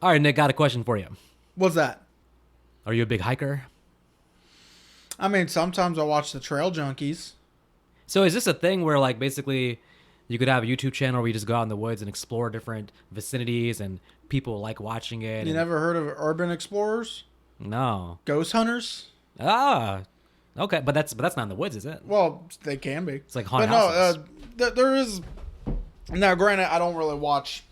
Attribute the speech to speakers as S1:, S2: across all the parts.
S1: All right, Nick, got a question for you.
S2: What's that?
S1: Are you a big hiker?
S2: I mean, sometimes I watch the Trail Junkies.
S1: So is this a thing where like basically you could have a YouTube channel where you just go out in the woods and explore different vicinities and people like watching it?
S2: You never heard of urban explorers?
S1: No.
S2: Ghost hunters?
S1: Ah. Okay, but that's not in the woods, is it?
S2: Well, they can be.
S1: It's like haunted
S2: But no,
S1: houses.
S2: there is. Now, granted, I don't really watch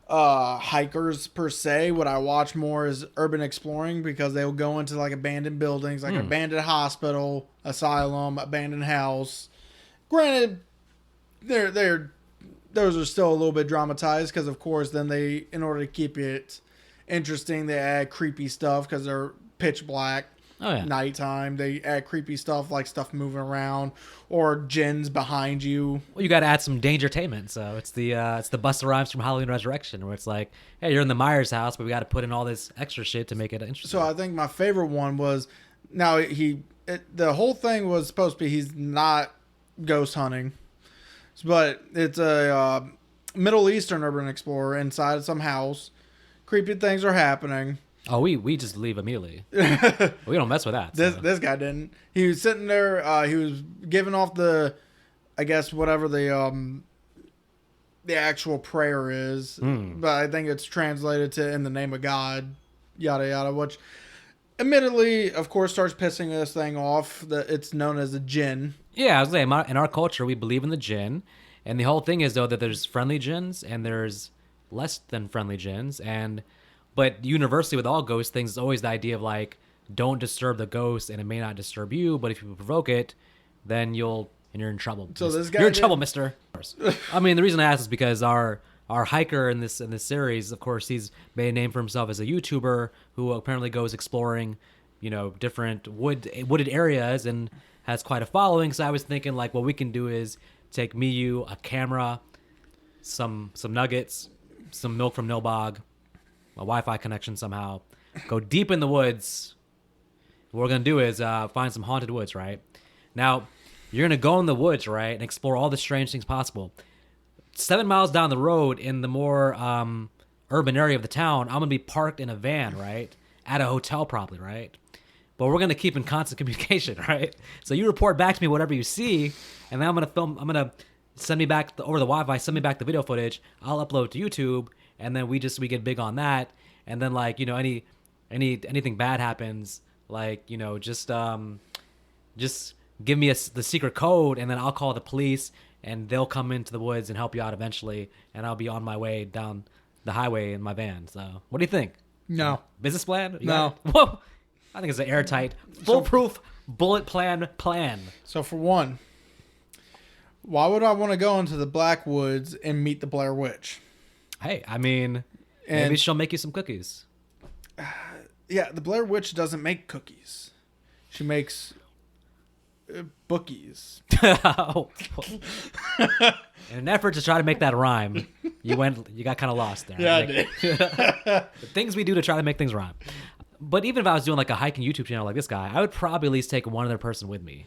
S2: hikers per se. What I watch more is urban exploring because they'll go into like abandoned buildings, like an abandoned hospital, asylum, abandoned house. Granted, those are still a little bit dramatized because, of course, then they, in order to keep it interesting, they add creepy stuff because they're pitch black.
S1: Oh yeah.
S2: Nighttime, they add creepy stuff like stuff moving around or gins behind you.
S1: Well, you got to add some dangertainment. So it's the Busta Rhymes from Halloween Resurrection, where it's like, hey, you're in the Myers house, but we got to put in all this extra shit to make it interesting.
S2: So I think my favorite one was, now the whole thing was supposed to be he's not ghost hunting, but it's a Middle Eastern urban explorer inside some house. Creepy things are happening.
S1: Oh, we just leave immediately. We don't mess with that. So.
S2: This guy didn't. He was sitting there. He was giving off I guess whatever the actual prayer is, but I think it's translated to "in the name of God," yada yada. Which, admittedly, of course, starts pissing this thing off. That it's known as a jinn.
S1: Yeah, I was saying, in our culture, we believe in the jinn, and the whole thing is though that there's friendly jinns and there's less than friendly jinns, but universally with all ghost things, it's always the idea of like, don't disturb the ghost, and it may not disturb you, but if you provoke it, then you're in trouble.
S2: So this guy
S1: you're in trouble, mister. I mean, the reason I ask is because our hiker in this series, of course, he's made a name for himself as a YouTuber who apparently goes exploring, different wooded areas and has quite a following. So I was thinking like, what we can do is take you, a camera, some nuggets, some milk from Nilbog, a Wi-Fi connection somehow, go deep in the woods. What we're going to do is find some haunted woods, right? Now, you're going to go in the woods, right, and explore all the strange things possible. 7 miles down the road in the more urban area of the town, I'm going to be parked in a van, right, at a hotel probably, right? But we're going to keep in constant communication, right? So you report back to me whatever you see, and then I'm going to send me back over the Wi-Fi, send me back the video footage. I'll upload to YouTube. And then we get big on that, and then like anything bad happens, like just give me the secret code, and then I'll call the police, and they'll come into the woods and help you out eventually, and I'll be on my way down the highway in my van. So what do you think?
S2: No
S1: Business plan?
S2: No.
S1: Whoa! I think it's an airtight, foolproof, bullet plan.
S2: So for one, why would I want to go into the Black Woods and meet the Blair Witch?
S1: Hey, I mean, maybe she'll make you some cookies.
S2: Yeah, the Blair Witch doesn't make cookies. She makes bookies.
S1: In an effort to try to make that rhyme, you got kind of lost there.
S2: Yeah, I did.
S1: The things we do to try to make things rhyme. But even if I was doing like a hiking YouTube channel like this guy, I would probably at least take one other person with me.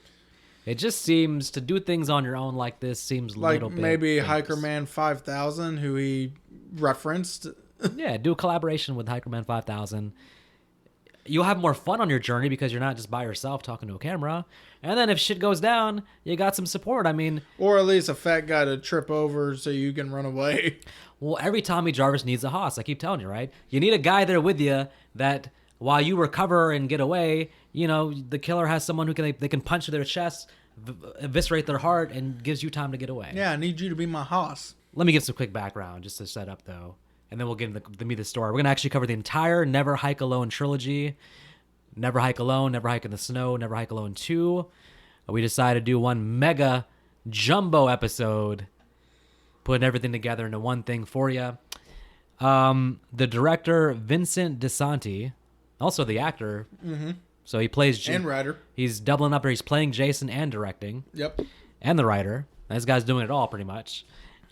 S1: It just seems to do things on your own like this seems a
S2: like
S1: little bit
S2: maybe
S1: dangerous.
S2: Hiker Man 5000, who he referenced.
S1: Yeah, do a collaboration with Hiker Man 5000. You'll have more fun on your journey because you're not just by yourself talking to a camera. And then if shit goes down, you got some support. I mean,
S2: or at least a fat guy to trip over so you can run away.
S1: Well, every Tommy Jarvis needs a hoss. I keep telling you, right? You need a guy there with you that while you recover and get away, the killer has someone who they can punch to their chest, eviscerate their heart, and gives you time to get away.
S2: Yeah, I need you to be my hoss.
S1: Let me give some quick background just to set up, though, and then we'll get into the meat of the story. We're going to actually cover the entire Never Hike Alone trilogy. Never Hike Alone, Never Hike in the Snow, Never Hike Alone 2. We decided to do one mega jumbo episode, putting everything together into one thing for you. The director, Vincent DeSanti, also the actor. Mm-hmm. So he plays...
S2: and writer.
S1: He's doubling up there. He's playing Jason and directing.
S2: Yep.
S1: And the writer. This guy's doing it all pretty much.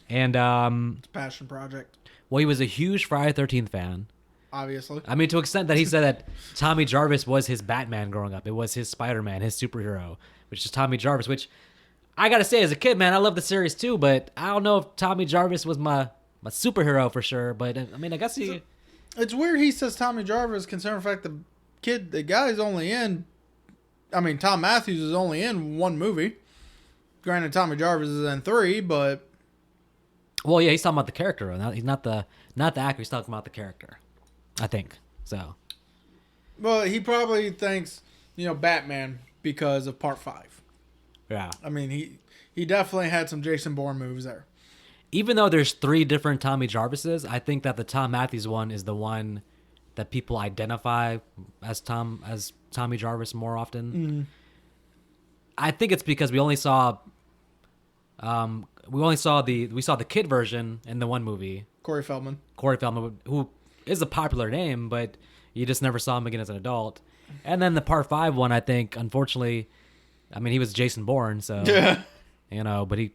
S1: And...
S2: it's a passion project.
S1: Well, he was a huge Friday the 13th fan.
S2: Obviously.
S1: I mean, to an extent that he said that Tommy Jarvis was his Batman growing up. It was his Spider-Man, his superhero, which is Tommy Jarvis, which I got to say, as a kid, man, I love the series too, but I don't know if Tommy Jarvis was my superhero for sure. But I mean, I guess he...
S2: It's weird he says Tommy Jarvis, considering the fact the guy's only in. I mean, Tom Matthews is only in one movie. Granted, Tommy Jarvis is in 3, but.
S1: Well, yeah, he's talking about the character. He's not the actor. He's talking about the character, I think. So.
S2: Well, he probably thinks, Batman because of Part 5.
S1: Yeah.
S2: I mean, he definitely had some Jason Bourne moves there.
S1: Even though there's 3 different Tommy Jarvises, I think that the Tom Matthews one is the one that people identify as Tommy Jarvis more often.
S2: Mm.
S1: I think it's because we saw the kid version in the one movie.
S2: Corey Feldman,
S1: who is a popular name, but you just never saw him again as an adult. And then the Part 5 one, I think, unfortunately, I mean, he was Jason Bourne, so
S2: yeah,
S1: but he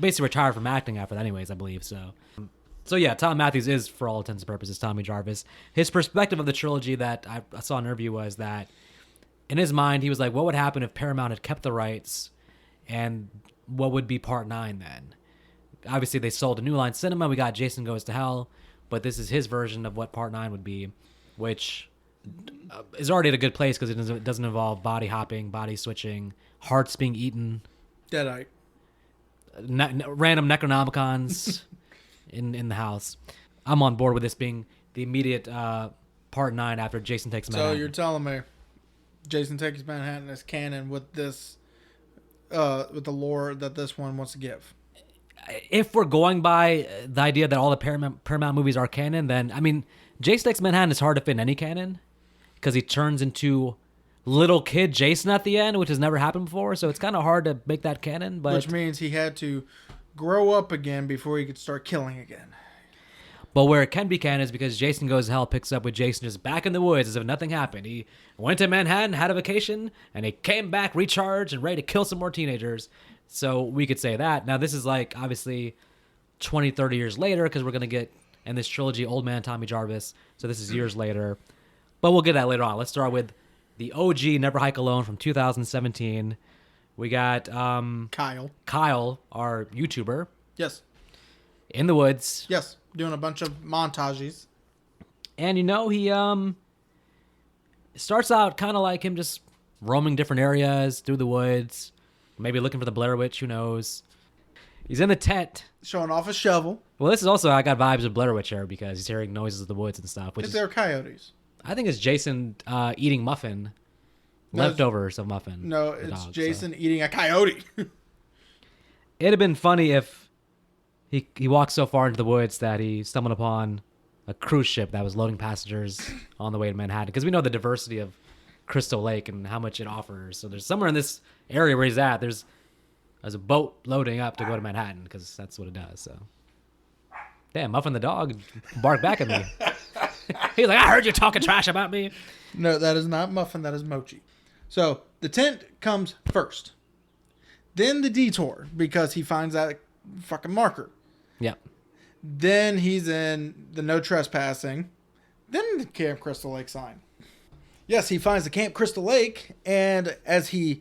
S1: basically retired from acting after that, anyways, I believe. So yeah, Tom Matthews is, for all intents and purposes, Tommy Jarvis. His perspective of the trilogy that I saw in an interview was that, in his mind, he was like, what would happen if Paramount had kept the rights, and what would be Part 9 then? Obviously, they sold to New Line Cinema. We got Jason Goes to Hell, but this is his version of what Part 9 would be, which is already at a good place because it doesn't involve body hopping, body switching, hearts being eaten.
S2: Deadite.
S1: Random Necronomicons in the house. I'm on board with this being the immediate Part 9 after Jason Takes Manhattan.
S2: So you're telling me Jason Takes Manhattan is canon with this, with the lore that this one wants to give?
S1: If we're going by the idea that all the Paramount movies are canon, then, I mean, Jason Takes Manhattan is hard to fit in any canon because he turns into little kid Jason at the end, which has never happened before, so it's kind of hard to make that canon. But
S2: which means he had to grow up again before he could start killing again.
S1: But where it can be canon is because Jason Goes to Hell picks up with Jason just back in the woods as if nothing happened. He went to Manhattan, had a vacation, and he came back recharged and ready to kill some more teenagers. So we could say that. Now, this is like, obviously, 20, 30 years later, because we're going to get, in this trilogy, Old Man Tommy Jarvis. So this is years later. But we'll get that later on. Let's start with the OG Never Hike Alone from 2017. We got Kyle, our YouTuber.
S2: Yes.
S1: In the woods.
S2: Yes. Doing a bunch of montages.
S1: And, he starts out kind of like him just roaming different areas through the woods. Maybe looking for the Blair Witch, who knows. He's in the tent.
S2: Showing off a shovel.
S1: Well, this is also, I got vibes of Blair Witch here because he's hearing noises of the woods and stuff.
S2: Which they're coyotes.
S1: I think it's Jason eating muffin. Leftovers of muffin.
S2: No, it's Jason eating a coyote.
S1: It'd have been funny if he walked so far into the woods that he stumbled upon a cruise ship that was loading passengers on the way to Manhattan. Because we know the diversity of Crystal Lake and how much it offers. So there's somewhere in this area where he's at, there's a boat loading up to go to Manhattan because that's what it does. So, damn, Muffin the dog barked back at me. He's like, I heard you talking trash about me.
S2: No, that is not Muffin. That is Mochi. So the tent comes first. Then the detour because he finds that fucking marker.
S1: Yep.
S2: Then he's in the no trespassing. Then the Camp Crystal Lake sign. Yes, he finds the Camp Crystal Lake, and as he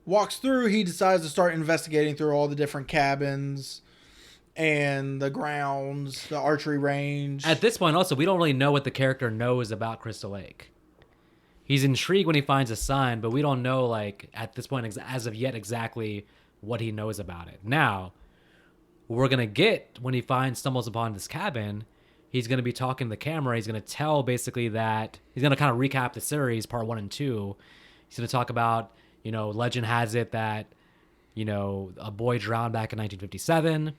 S2: walks through, he decides to start investigating through all the different cabins and the grounds, the archery range.
S1: At this point, also, we don't really know what the character knows about Crystal Lake. He's intrigued when he finds a sign, but we don't know, like, at this point, as of yet, exactly what he knows about it. Now, we're going to get, when he stumbles upon this cabin, he's going to be talking to the camera. He's going to tell, basically, that he's going to kind of recap the series, part 1 and 2. He's going to talk about, legend has it that, a boy drowned back in 1957.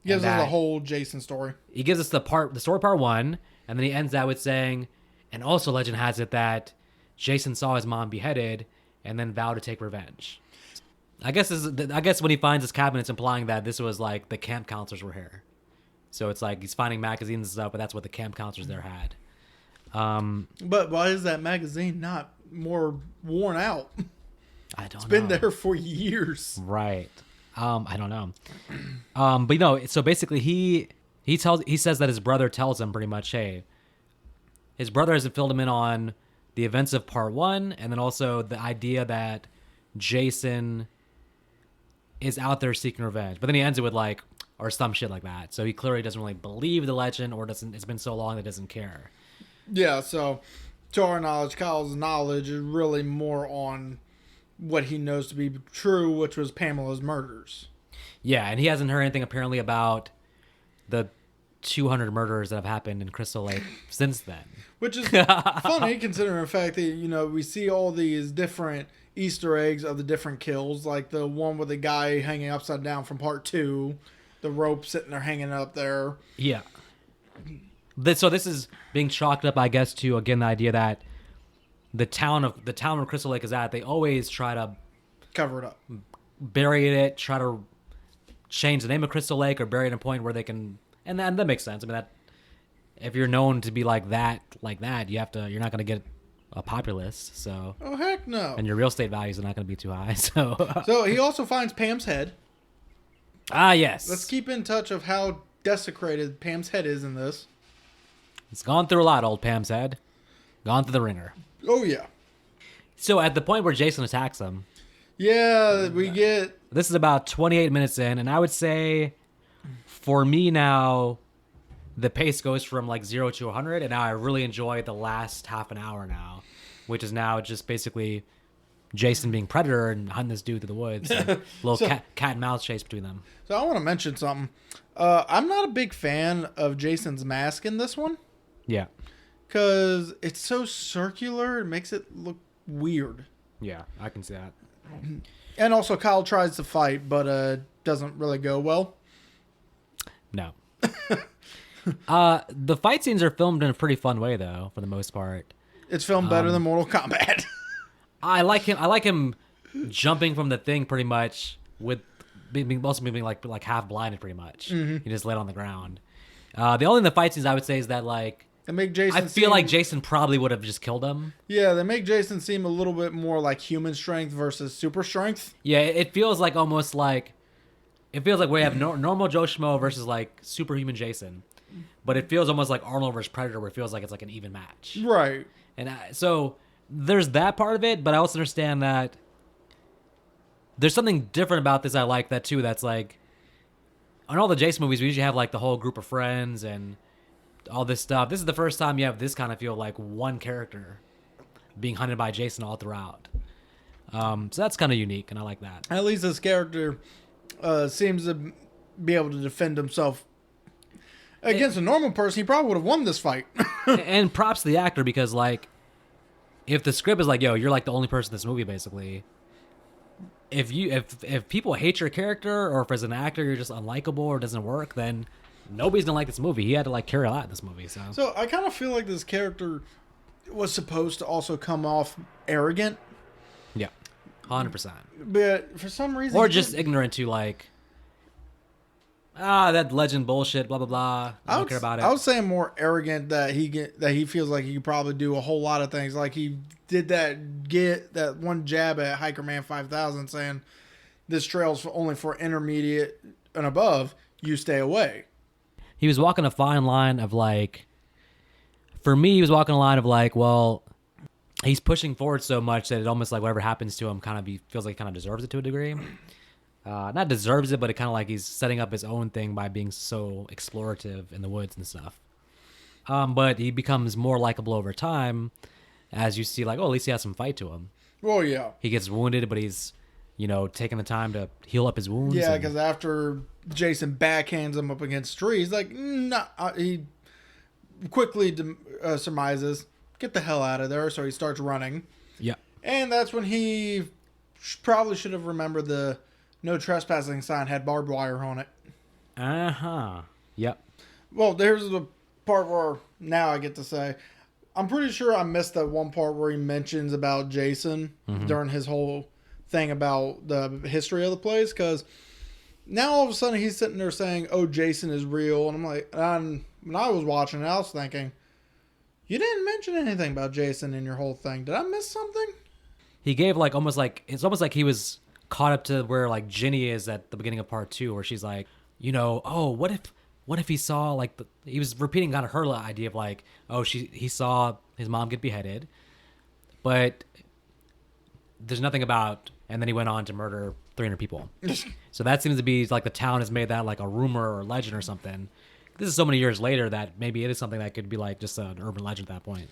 S2: He gives us the whole Jason story.
S1: He gives us the story part 1, and then he ends that with saying, and also legend has it that Jason saw his mom beheaded and then vowed to take revenge. I guess when he finds his cabin, it's implying that this was like the camp counselors were here. So it's like he's finding magazines and stuff, but that's what the camp counselors there had.
S2: But why is that magazine not more worn out?
S1: I don't know.
S2: It's been there for years.
S1: Right. I don't know. But so basically he says that his brother tells him pretty much, hey, his brother hasn't filled him in on the events of part 1, and then also the idea that Jason is out there seeking revenge. But then he ends it with like, or some shit like that. So he clearly doesn't really believe the legend, or doesn't. It's been so long that doesn't care.
S2: Yeah, so to our knowledge, Kyle's knowledge is really more on what he knows to be true, which was Pamela's murders.
S1: Yeah, and he hasn't heard anything apparently about the 200 murders that have happened in Crystal Lake since then.
S2: Which is funny considering the fact that, you know, we see all these different Easter eggs of the different kills, like the one with the guy hanging upside down from part 2, the rope sitting there hanging up there.
S1: Yeah. So this is being chalked up, I guess, to, again, the idea that the town where Crystal Lake is at, they always try to
S2: Cover it up.
S1: bury it, try to change the name of Crystal Lake, or bury it in a point where they can, and that makes sense. I mean, that if you're known to be like that, you're not going to get a populace. So,
S2: Oh, heck no.
S1: and your real estate values are not going to be too high. So,
S2: So he also finds Pam's head.
S1: yes,
S2: Let's keep in touch of how desecrated Pam's head is in this.
S1: It's gone through a lot, old Pam's head. Gone through the ringer.
S2: Oh, yeah.
S1: So at the point where Jason attacks him,
S2: Yeah, we get...
S1: this is about 28 minutes in, and I would say, for me now, the pace goes from like 0 to 100, and now I really enjoy the last half an hour now, which is now just basically Jason being Predator and hunting this dude through the woods. And little cat and mouse chase between them.
S2: So I want to mention something. I'm not a big fan of Jason's mask in this one.
S1: Yeah.
S2: Because it's so circular. It makes it look weird.
S1: Yeah, I can see that.
S2: And also Kyle tries to fight, but doesn't really go well.
S1: No. The fight scenes are filmed in a pretty fun way, though, for the most part.
S2: It's filmed better than Mortal Kombat.
S1: I like him jumping from the thing pretty much with being like half blinded pretty much.
S2: Mm-hmm.
S1: He just laid on the ground. The only thing the fight scenes I would say is that like
S2: They make Jason
S1: I feel like Jason probably would have just killed him.
S2: Yeah, they make Jason seem a little bit more like human strength versus super strength.
S1: Yeah, it feels like almost like we have normal Joe Schmo versus like superhuman Jason, but it feels almost like Arnold versus Predator, where it feels like it's like an even match.
S2: Right.
S1: And so there's that part of it, but I also understand that there's something different about this I like that too. That's like, on all the Jason movies, we usually have like the whole group of friends and all this stuff. This is the first time you have this kind of feel like one character being hunted by Jason all throughout. So that's kind of unique, and I like that.
S2: At least this character seems to be able to defend himself. Against a normal person, he probably would have won this fight.
S1: And props to the actor, because like, if the script is like, yo, you're like the only person in this movie, basically. If people hate your character, or if as an actor you're just unlikable or doesn't work, then nobody's gonna like this movie. He had to like carry a lot in this movie.
S2: So I kind of feel like this character was supposed to also come off arrogant.
S1: Yeah, 100%.
S2: But for some reason,
S1: Or just ignorant to like, that legend bullshit, blah blah blah. I don't care about it.
S2: I was saying more arrogant that he feels like he could probably do a whole lot of things. Like he did that one jab at Hiker Man 5000, saying this trail's only for intermediate and above. You stay away.
S1: He was walking a fine line of like, for me, he was walking a line of like, well, he's pushing forward so much that it almost like whatever happens to him feels like he kind of deserves it to a degree. Not deserves it, but it kind of like he's setting up his own thing by being so explorative in the woods and stuff. But he becomes more likable over time as you see like, oh, at least he has some fight to him.
S2: Well, yeah.
S1: He gets wounded, but he's, taking the time to heal up his wounds.
S2: Yeah, because after Jason backhands him up against a tree, he's like, nah. He quickly surmises, get the hell out of there. So he starts running.
S1: Yeah.
S2: And that's when he probably should have remembered the no trespassing sign had barbed wire on it.
S1: Uh-huh. Yep.
S2: Well, there's the part where now I get to say, I'm pretty sure I missed that one part where he mentions about Jason during his whole thing about the history of the place, because now all of a sudden he's sitting there saying, oh, Jason is real. And I'm like, when I was watching it, I was thinking, you didn't mention anything about Jason in your whole thing. Did I miss something?
S1: He gave like it's almost like he was caught up to where like Ginny is at the beginning of part 2, where she's like, oh, what if he saw like he was repeating kind of her idea of like, oh, he saw his mom get beheaded, but there's nothing about, and then he went on to murder 300 people. So that seems to be like the town has made that like a rumor or legend or something. This is so many years later that maybe it is something that could be like just an urban legend at that point.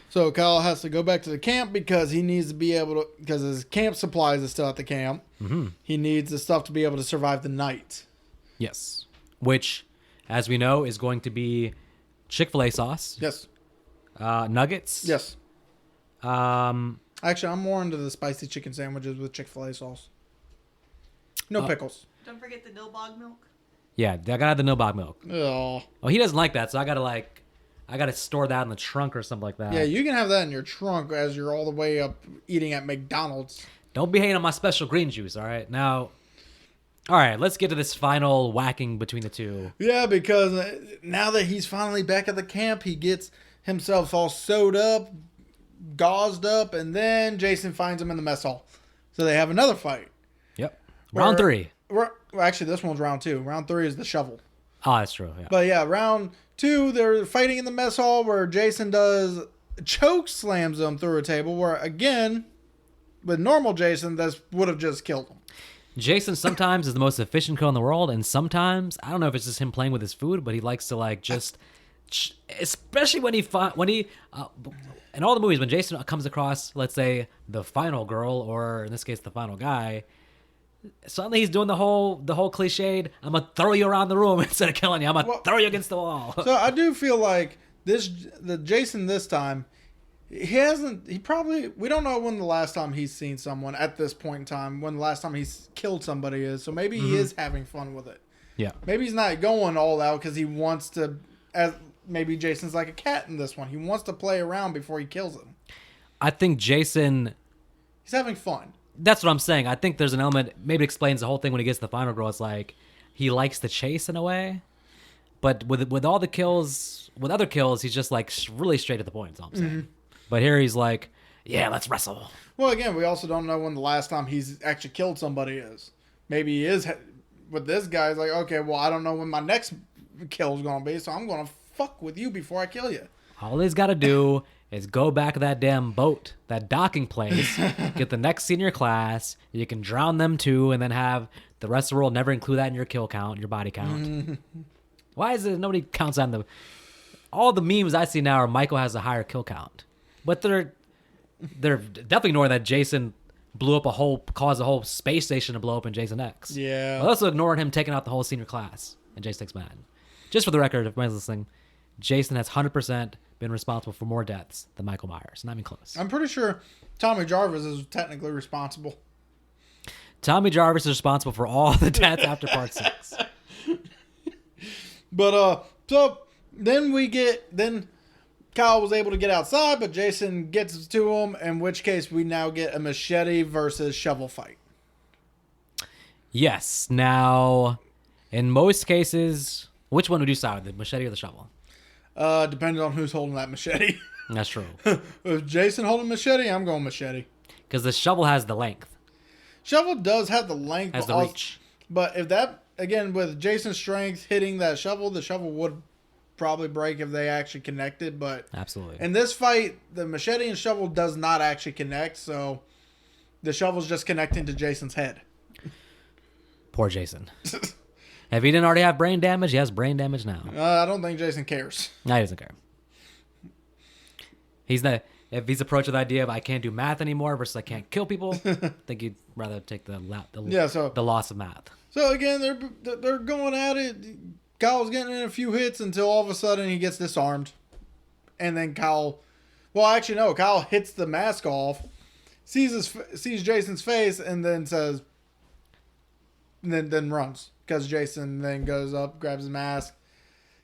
S2: So Kyle has to go back to the camp because he needs to be able to, because his camp supplies is still at the camp.
S1: Mm-hmm.
S2: He needs the stuff to be able to survive the night.
S1: Yes. Which, as we know, is going to be Chick-fil-A sauce.
S2: Yes.
S1: Nuggets.
S2: Yes.
S1: Um,
S2: Actually, I'm more into the spicy chicken sandwiches with Chick-fil-A sauce. No pickles.
S3: Don't forget the no-bog milk.
S1: yeah, I gotta have the no-bog milk.
S2: Oh.
S1: Oh, he doesn't like that, so I gotta store that in the trunk or something like that.
S2: Yeah, you can have that in your trunk as you're all the way up eating at McDonald's.
S1: Don't be hating on my special green juice, all right? Now, all right, let's get to this final whacking between the two.
S2: Yeah, because now that he's finally back at the camp, he gets himself all sewed up, gauzed up, and then Jason finds him in the mess hall. So they have another fight.
S1: Yep. Round 3.
S2: Well, actually, this one's round 2. Round 3 is the shovel.
S1: Oh, that's true. Yeah.
S2: But yeah, round 2, they're fighting in the mess hall where Jason does choke slams him through a table where, again, with normal Jason, this would have just killed him.
S1: Jason sometimes is the most efficient kill in the world, and sometimes, I don't know if it's just him playing with his food, but he likes to like just, especially when he in all the movies, when Jason comes across, let's say, the final girl, or in this case, the final guy, suddenly he's doing the whole cliched, I'm gonna throw you around the room instead of killing you. I'm gonna throw you against the wall.
S2: So I do feel like the Jason this time, we don't know when the last time he's seen someone at this point in time, when the last time he's killed somebody is. So maybe he is having fun with it.
S1: Yeah.
S2: Maybe he's not going all out because he wants to, maybe Jason's like a cat in this one. He wants to play around before he kills him.
S1: I think Jason,
S2: He's having fun.
S1: that's what I'm saying. I think there's an element, maybe it explains the whole thing when he gets to the final girl. It's like he likes the chase in a way, but with all the kills, with other kills, he's just like really straight to the point. That's all I'm saying. But here he's like, yeah, let's wrestle.
S2: Well, again, we also don't know when the last time he's actually killed somebody is. Maybe he is. With this guy, he's like, okay, well, I don't know when my next kill is going to be, so I'm going to fuck with you before I kill you.
S1: All he's got to do is go back to that damn boat, that docking place, get the next senior class. You can drown them too, and then have the rest of the world never include that in your kill count, your body count. Why is it nobody counts on all the memes I see now are Michael has a higher kill count. But they're definitely ignoring that Jason caused a whole space station to blow up in Jason X.
S2: Yeah.
S1: But also ignoring him taking out the whole senior class in Jason X Man. Just for the record, if anybody's listening, Jason has 100% been responsible for more deaths than Michael Myers. Not even close.
S2: I'm pretty sure Tommy Jarvis is technically responsible.
S1: Tommy Jarvis is responsible for all the deaths after part 6.
S2: But, so then Kyle was able to get outside, but Jason gets to him, in which case we now get a machete versus shovel fight.
S1: Yes. Now, in most cases, which one would you side, the machete or the shovel?
S2: Depending on who's holding that machete.
S1: That's true.
S2: If Jason holding machete, I'm going machete.
S1: Because the shovel has the length.
S2: Shovel does have the length.
S1: Has the reach.
S2: But if that, again, with Jason's strength hitting that shovel, the shovel would probably break if they actually connected. But
S1: Absolutely.
S2: in this fight, the machete and shovel does not actually connect. So the shovel's just connecting to Jason's head.
S1: Poor Jason. If he didn't already have brain damage, he has brain damage now.
S2: I don't think Jason cares.
S1: No, he doesn't care. If he's approached with the idea of I can't do math anymore versus I can't kill people, I think he'd rather take the loss of math.
S2: So again, they're going at it. Kyle's getting in a few hits until all of a sudden he gets disarmed, and then Kyle hits the mask off, sees Jason's face, and then says, and then runs because Jason then goes up, grabs his mask.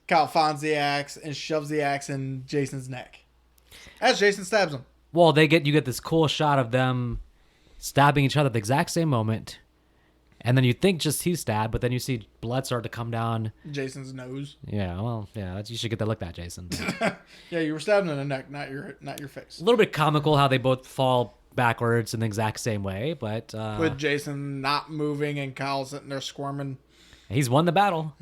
S2: Kyle finds the axe and shoves the axe in Jason's neck as Jason stabs him.
S1: Well, you get this cool shot of them stabbing each other at the exact same moment. And then you think just he's stabbed, but then you see blood start to come down
S2: Jason's nose.
S1: Yeah, well, yeah, you should get that looked at, Jason.
S2: Yeah, you were stabbed in the neck, not your face.
S1: A little bit comical how they both fall backwards in the exact same way, but
S2: with Jason not moving and Kyle sitting there squirming.
S1: He's won the battle.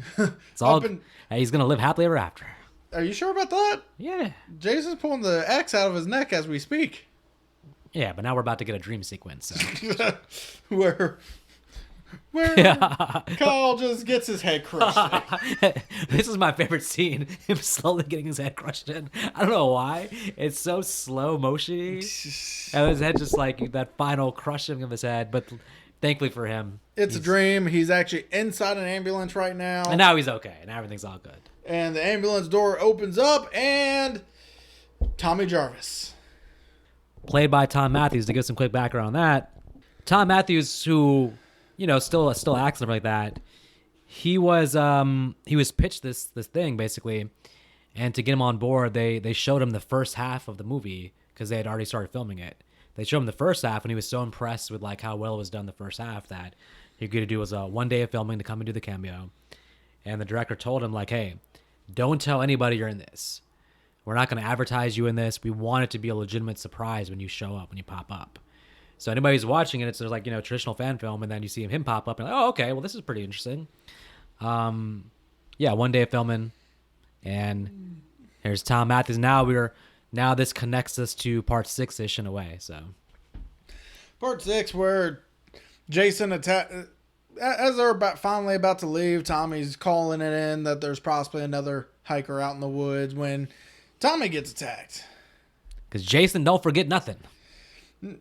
S1: It's all. He's gonna live happily ever after.
S2: Are you sure about that?
S1: Yeah.
S2: Jason's pulling the axe out of his neck as we speak.
S1: Yeah, but now we're about to get a dream sequence. So.
S2: Where Where Kyle just gets his head crushed in.
S1: This is my favorite scene. Him slowly getting his head crushed in. I don't know why. It's so slow motion-y. And his head just like that final crushing of his head. But thankfully for him,
S2: It's a dream. He's actually inside an ambulance right now.
S1: And now he's okay. And everything's all good.
S2: And the ambulance door opens up and Tommy Jarvis.
S1: Played by Tom Matthews. To give some quick background on that. Tom Matthews, who, you know, still acts and stuff like that. He was pitched this thing basically, and to get him on board, they showed him the first half of the movie because they had already started filming it. They showed him the first half, and he was so impressed with like how well it was done the first half that he agreed to do was 1 day of filming to come and do the cameo. And the director told him like, hey, don't tell anybody you're in this. We're not going to advertise you in this. We want it to be a legitimate surprise when you show up, when you pop up. So anybody who's watching it, it's like, you know, traditional fan film, and then you see him pop up, and like, oh, okay, well, this is pretty interesting. Yeah, 1 day of filming, and here's Tom Matthews. Now this connects us to part 6-ish in a way. So
S2: part 6, where Jason as they're finally about to leave, Tommy's calling it in that there's possibly another hiker out in the woods when Tommy gets attacked.
S1: Because Jason don't forget nothing.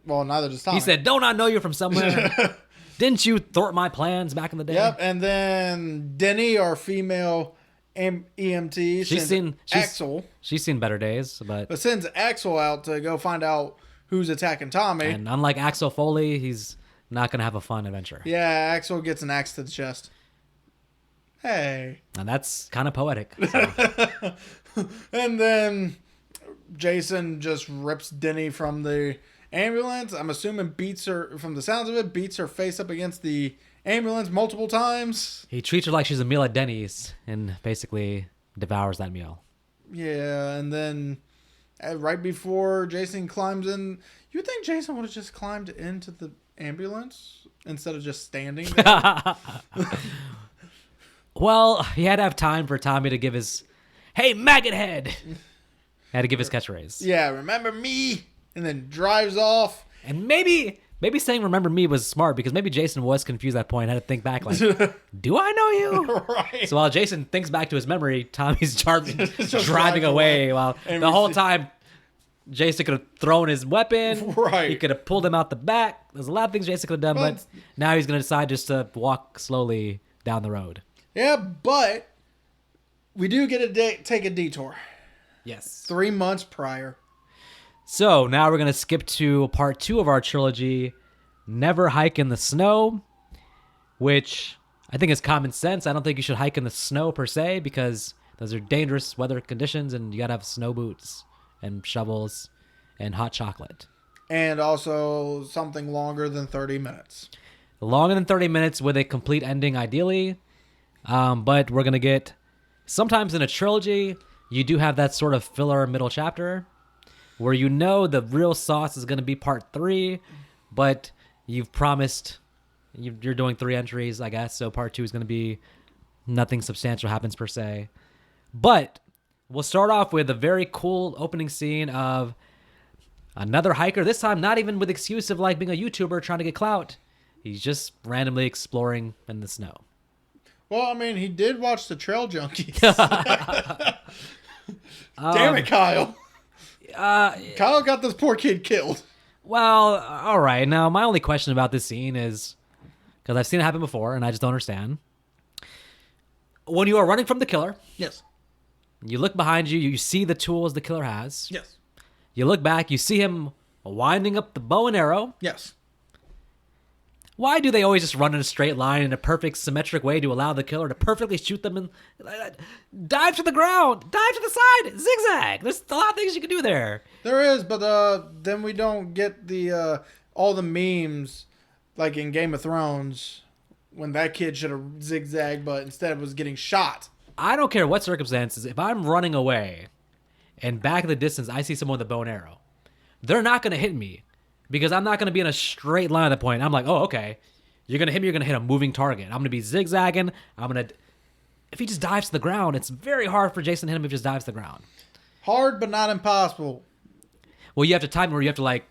S2: Well, neither does Tommy.
S1: He said, don't I know you from somewhere? Didn't you thwart my plans back in the day?
S2: Yep, and then Denny, our female EMT, sends Axel.
S1: She's seen better days, but
S2: sends Axel out to go find out who's attacking Tommy.
S1: And unlike Axel Foley, he's not going to have a fun adventure.
S2: Yeah, Axel gets an axe to the chest. Hey.
S1: And that's kind of poetic. So.
S2: And then Jason just rips Denny from the ambulance. I'm assuming beats her, from the sounds of it, beats her face up against the ambulance multiple times.
S1: He treats her like she's a meal at Denny's and basically devours that meal.
S2: Yeah, and then right before Jason climbs in, you would think Jason would have just climbed into the ambulance instead of just standing there.
S1: Well, he had to have time for Tommy to give his, hey, maggot head. Had to give his catchphrase.
S2: Yeah, remember me? And then drives off.
S1: And maybe saying remember me was smart because maybe Jason was confused at that point. Had to think back like, do I know you?
S2: Right.
S1: So while Jason thinks back to his memory, Tommy's driving away while and the whole time Jason could have thrown his weapon.
S2: Right.
S1: He could have pulled him out the back. There's a lot of things Jason could have done, but now he's going to decide just to walk slowly down the road.
S2: Yeah, but we do get to take a detour.
S1: Yes.
S2: 3 months prior.
S1: So now we're going to skip to part 2 of our trilogy, Never Hike in the Snow, which I think is common sense. I don't think you should hike in the snow per se because those are dangerous weather conditions and you got to have snow boots and shovels and hot chocolate.
S2: And also something longer than 30 minutes.
S1: Longer than 30 minutes with a complete ending, ideally. But we're going to get, sometimes in a trilogy, you do have that sort of filler middle chapter where you know the real sauce is going to be part 3, but you've promised you're doing 3 entries, I guess. So part 2 is going to be nothing substantial happens per se. But we'll start off with a very cool opening scene of another hiker, this time not even with excuse of like being a YouTuber trying to get clout. He's just randomly exploring in the snow.
S2: Well, I mean, he did watch the Trail Junkies. Damn it, Kyle. Kyle got this poor kid killed.
S1: Well, all right. Now, my only question about this scene is, because I've seen it happen before, and I just don't understand. When you are running from the killer,
S2: yes,
S1: you look behind you, you see the tools the killer has.
S2: Yes.
S1: You look back, you see him winding up the bow and arrow.
S2: Yes.
S1: Why do they always just run in a straight line in a perfect symmetric way to allow the killer to perfectly shoot them and dive to the ground, dive to the side, zigzag? There's a lot of things you can do there.
S2: There is, but then we don't get the all the memes like in Game of Thrones when that kid should have zigzagged, but instead was getting shot.
S1: I don't care what circumstances. If I'm running away and back in the distance I see someone with a bow and arrow, they're not going to hit me. Because I'm not going to be in a straight line at that point. I'm like, oh, okay. You're going to hit me. You're going to hit a moving target. I'm going to be zigzagging. If he just dives to the ground, it's very hard for Jason to hit him if he just dives to the ground.
S2: Hard, but not impossible.
S1: Well, you have to time where you have to like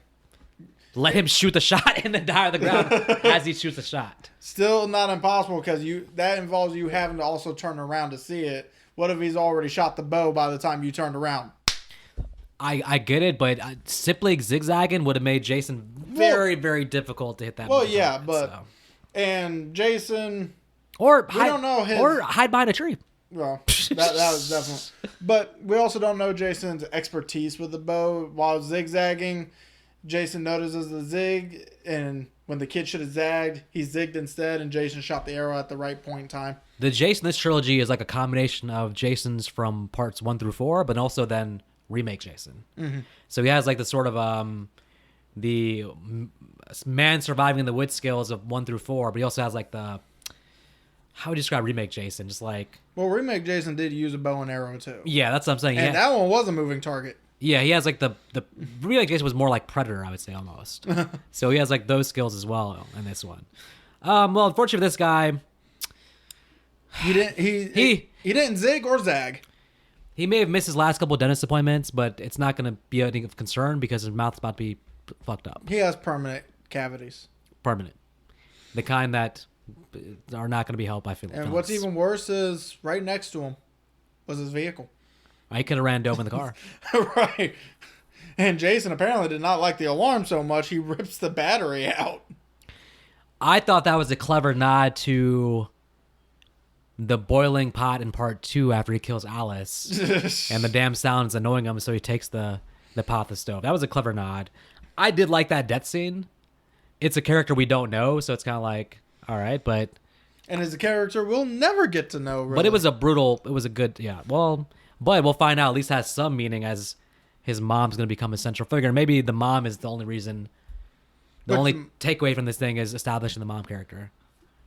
S1: let him shoot the shot and then die on the ground as he shoots the shot.
S2: Still not impossible because that involves you having to also turn around to see it. What if he's already shot the bow by the time you turned around?
S1: I get it, but simply zigzagging would have made Jason very, very difficult to hit that.
S2: Well, yeah, but and Jason,
S1: or
S2: we don't know
S1: or hide behind a tree.
S2: Well, that was definitely. But we also don't know Jason's expertise with the bow. While zigzagging, Jason notices the zig, and when the kid should have zagged, he zigged instead, and Jason shot the arrow at the right point in time.
S1: The Jason, this trilogy is like a combination of Jasons from parts 1 through 4, but also then remake Jason.
S2: Mm-hmm.
S1: So he has like the sort of the man surviving the wit skills of 1 through 4, but he also has like the, how would you describe remake Jason? Just like,
S2: well, remake Jason did use a bow and arrow too.
S1: Yeah, that's what I'm saying.
S2: And that one was a moving target.
S1: Yeah, he has like the remake Jason was more like Predator, I would say almost. So he has like those skills as well in this one. Well, unfortunately for this guy,
S2: he didn't zig or zag.
S1: He may have missed his last couple of dentist appointments, but it's not going to be anything of concern because his mouth's about to be fucked up.
S2: He has permanent cavities.
S1: Permanent. The kind that are not going to be helped by Phillips.
S2: And what's even worse is right next to him was his vehicle.
S1: I could have ran over in the car.
S2: Right. And Jason apparently did not like the alarm so much, he rips the battery out.
S1: I thought that was a clever nod to the boiling pot in part 2 after he kills Alice. And the damn sound is annoying him, so he takes the pot off the stove. That was a clever nod. I did like that death scene. It's a character we don't know, so it's kind of like, all right, but...
S2: And as a character we'll never get to know, really.
S1: But it was a good, yeah, well... But we'll find out at least has some meaning as his mom's going to become a central figure. And maybe the mom is the only reason, only takeaway from this thing is establishing the mom character.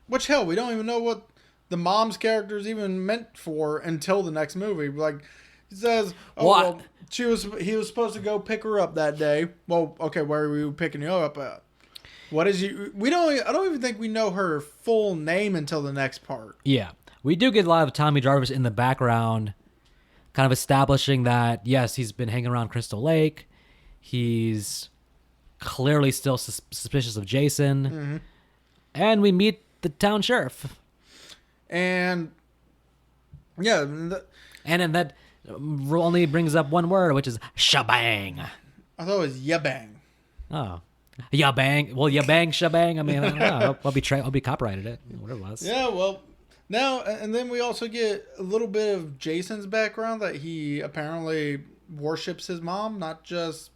S2: Which, hell, we don't even know what the mom's character is even meant for until the next movie. Like, he says, he was supposed to go pick her up that day. Well, okay, where are we picking you up at? What is you? I don't even think we know her full name until the next part.
S1: Yeah. We do get a lot of Tommy Jarvis in the background, kind of establishing that, yes, he's been hanging around Crystal Lake. He's clearly still suspicious of Jason.
S2: Mm-hmm.
S1: And we meet the town sheriff.
S2: And, yeah.
S1: And that only brings up one word, which is shabang.
S2: I thought it was yabang.
S1: Oh. Yabang. Well, yabang, shabang. I mean, I don't know. I'll be copyrighted it. Whatever it was.
S2: Yeah, well... Now, and then we also get a little bit of Jason's background that he apparently worships his mom, not just...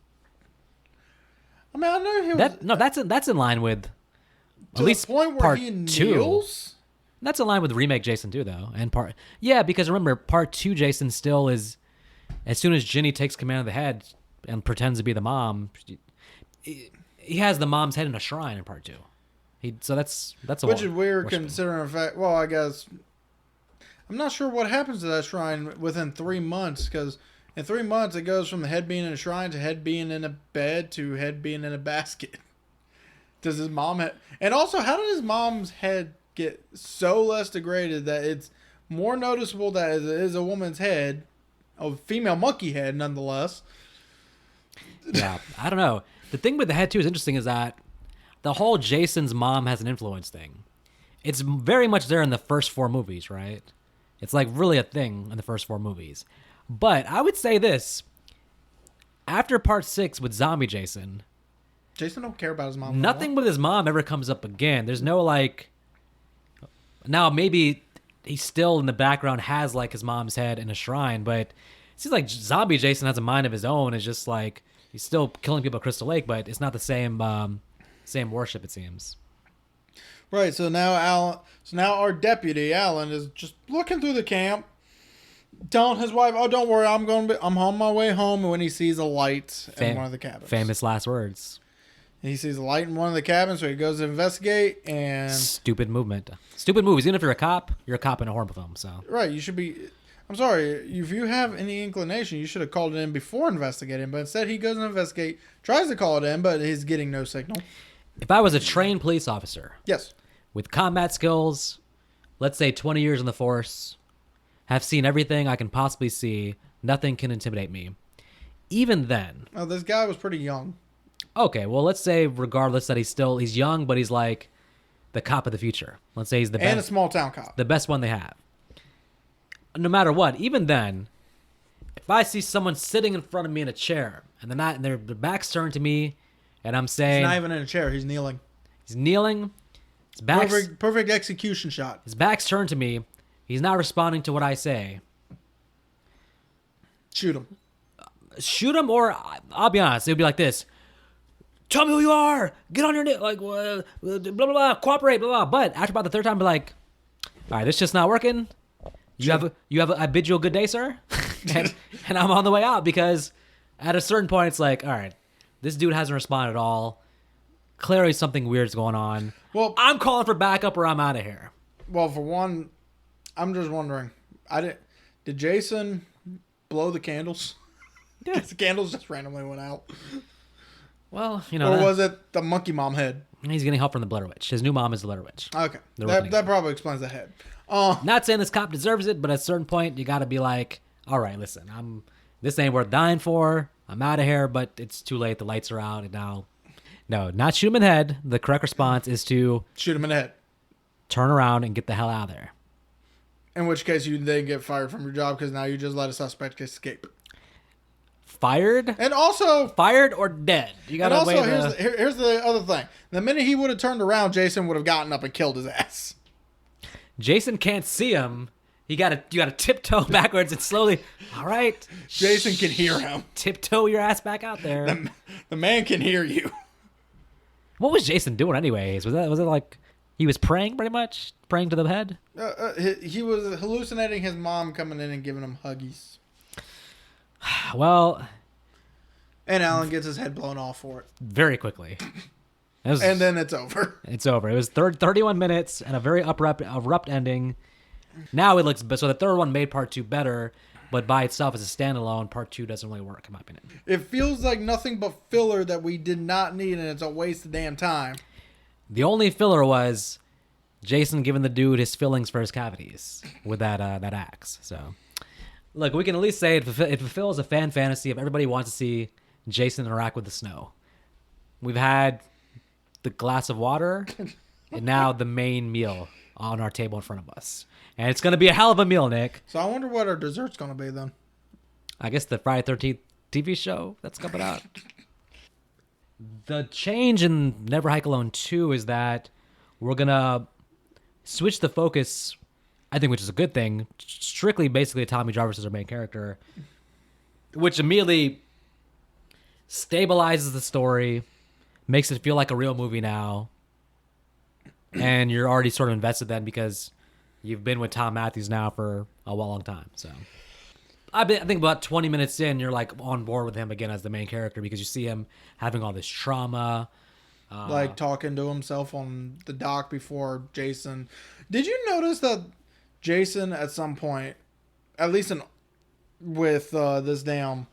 S2: I mean, I know he was...
S1: That's in line with
S2: at least the point where
S1: part
S2: he
S1: 2.
S2: kneels?
S1: That's in line with remake Jason too, though. And because remember, part 2 Jason still is, as soon as Ginny takes command of the head and pretends to be the mom, he has the mom's head in a shrine in part 2. So that's
S2: which is weird considering the fact. Well, I guess I'm not sure what happens to that shrine within 3 months, because in 3 months it goes from the head being in a shrine to head being in a bed to head being in a basket. Does his mom and also how did his mom's head get so less degraded that it's more noticeable that it is a woman's head, a female monkey head nonetheless?
S1: Yeah, I don't know. The thing with the head too is interesting is that the whole Jason's mom has an influence thing. It's very much there in the first 4 movies, right? It's like really a thing in the first 4 movies. But I would say this. After part 6 with zombie Jason
S2: don't care about his mom.
S1: Nothing with his mom ever comes up again. There's no like... Now maybe he still in the background has like his mom's head in a shrine, but it seems like zombie Jason has a mind of his own. It's just like he's still killing people at Crystal Lake, but it's not the same worship, it seems.
S2: Right, so now our deputy Alan is just looking through the camp, telling his wife, "Oh, don't worry, I'm on my way home." And when he sees a light in one of the cabins,
S1: famous last words.
S2: He sees a light in one of the cabins, so he goes to investigate. And
S1: stupid movies. Even if you're a cop in a horror film. So
S2: right, you should be. I'm sorry, if you have any inclination, you should have called it in before investigating. But instead, he goes and investigate, tries to call it in, but he's getting no signal.
S1: If I was a trained police officer,
S2: yes,
S1: with combat skills, let's say 20 years in the force, have seen everything I can possibly see, nothing can intimidate me. Even then...
S2: Oh, this guy was pretty young.
S1: Okay, well, let's say regardless that he's young, but he's like the cop of the future. Let's say he's the
S2: And a
S1: best,
S2: small town cop.
S1: the best one they have. No matter what, even then, if I see someone sitting in front of me in a chair and they're not, and their back's turned to me, and I'm saying
S2: He's not even in a chair. He's kneeling.
S1: he's kneeling, his back's
S2: Perfect execution shot.
S1: his back's turned to me, he's not responding to what I say.
S2: Shoot him.
S1: Shoot him, or I'll be honest, it would be like this: tell me who you are, get on your knee, like blah blah blah, cooperate, blah blah. But after about the third time, be like, all right, this just not working. I bid you a good day, sir, and I'm on the way out, because at a certain point, it's like, all right, this dude hasn't responded at all. Clearly, something weird's going on.
S2: Well,
S1: I'm calling for backup, or I'm out of here.
S2: Well, for one, I'm just wondering. Did Jason blow the candles?
S1: Yeah.
S2: The candles just randomly went out.
S1: Well,
S2: Or was it the monkey mom head?
S1: He's getting help from the Blair Witch. His new mom is the Blair Witch.
S2: Okay, that probably explains the head.
S1: Not saying this cop deserves it, but at a certain point, you got to be like, all right, listen, this ain't worth dying for. I'm out of here, but it's too late. The lights are out, and now, no, not shoot him in the head. The correct response is to
S2: shoot him in the head.
S1: Turn around and get the hell out of there.
S2: In which case, you then get fired from your job because now you just let a suspect escape.
S1: Fired?
S2: And also...
S1: Fired or dead. You got to weigh
S2: here's the other thing. The minute he would have turned around, Jason would have gotten up and killed his ass.
S1: Jason can't see him. You got to tiptoe backwards and slowly... All right.
S2: Jason can hear him.
S1: Tiptoe your ass back out there.
S2: The man can hear you.
S1: What was Jason doing anyways? Was it like... He was praying, pretty much? Praying to the head?
S2: He was hallucinating his mom coming in and giving him huggies.
S1: Well...
S2: And Alan gets his head blown off for it.
S1: Very quickly.
S2: And then it's over.
S1: It's over. It was 31 minutes and a very abrupt ending. Now it looks... So the third one made part 2 better, but by itself as a standalone, part 2 doesn't really work, in my opinion.
S2: It feels like nothing but filler that we did not need, and it's a waste of damn time.
S1: The only filler was Jason giving the dude his fillings for his cavities with that axe. So, look, we can at least say it fulfills a fan fantasy of everybody wants to see Jason interact with the snow. We've had the glass of water, and now the main meal on our table in front of us. And it's going to be a hell of a meal, Nick.
S2: So I wonder what our dessert's going to be then.
S1: I guess the Friday 13th TV show that's coming out. The change in Never Hike Alone 2 is that we're going to switch the focus, I think, which is a good thing, strictly basically Tommy Jarvis as our main character, which immediately stabilizes the story, makes it feel like a real movie now, and you're already sort of invested then because you've been with Tom Matthews now for a long time. So I think about 20 minutes in, you're like on board with him again as the main character because you see him having all this trauma.
S2: Like talking to himself on the dock before Jason. Did you notice that Jason at some point, at least with this damn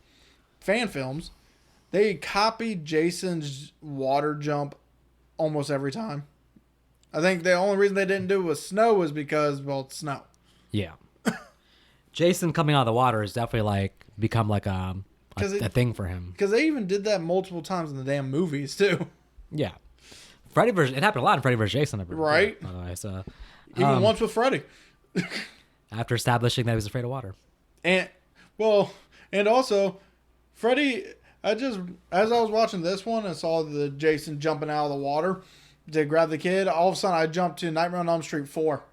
S2: fan films, they copied Jason's water jump almost every time? I think the only reason they didn't do it with snow was because, well, it's snow.
S1: Yeah. Jason coming out of the water has definitely like become like a thing for him.
S2: Because they even did that multiple times in the damn movies too.
S1: Yeah, it happened a lot in Freddy vs. Jason.
S2: Right.
S1: By the way, so
S2: even once with Freddy.
S1: After establishing that he was afraid of water.
S2: And also Freddy. As I was watching this one and saw the Jason jumping out of the water to grab the kid, all of a sudden I jumped to Nightmare on Elm Street 4.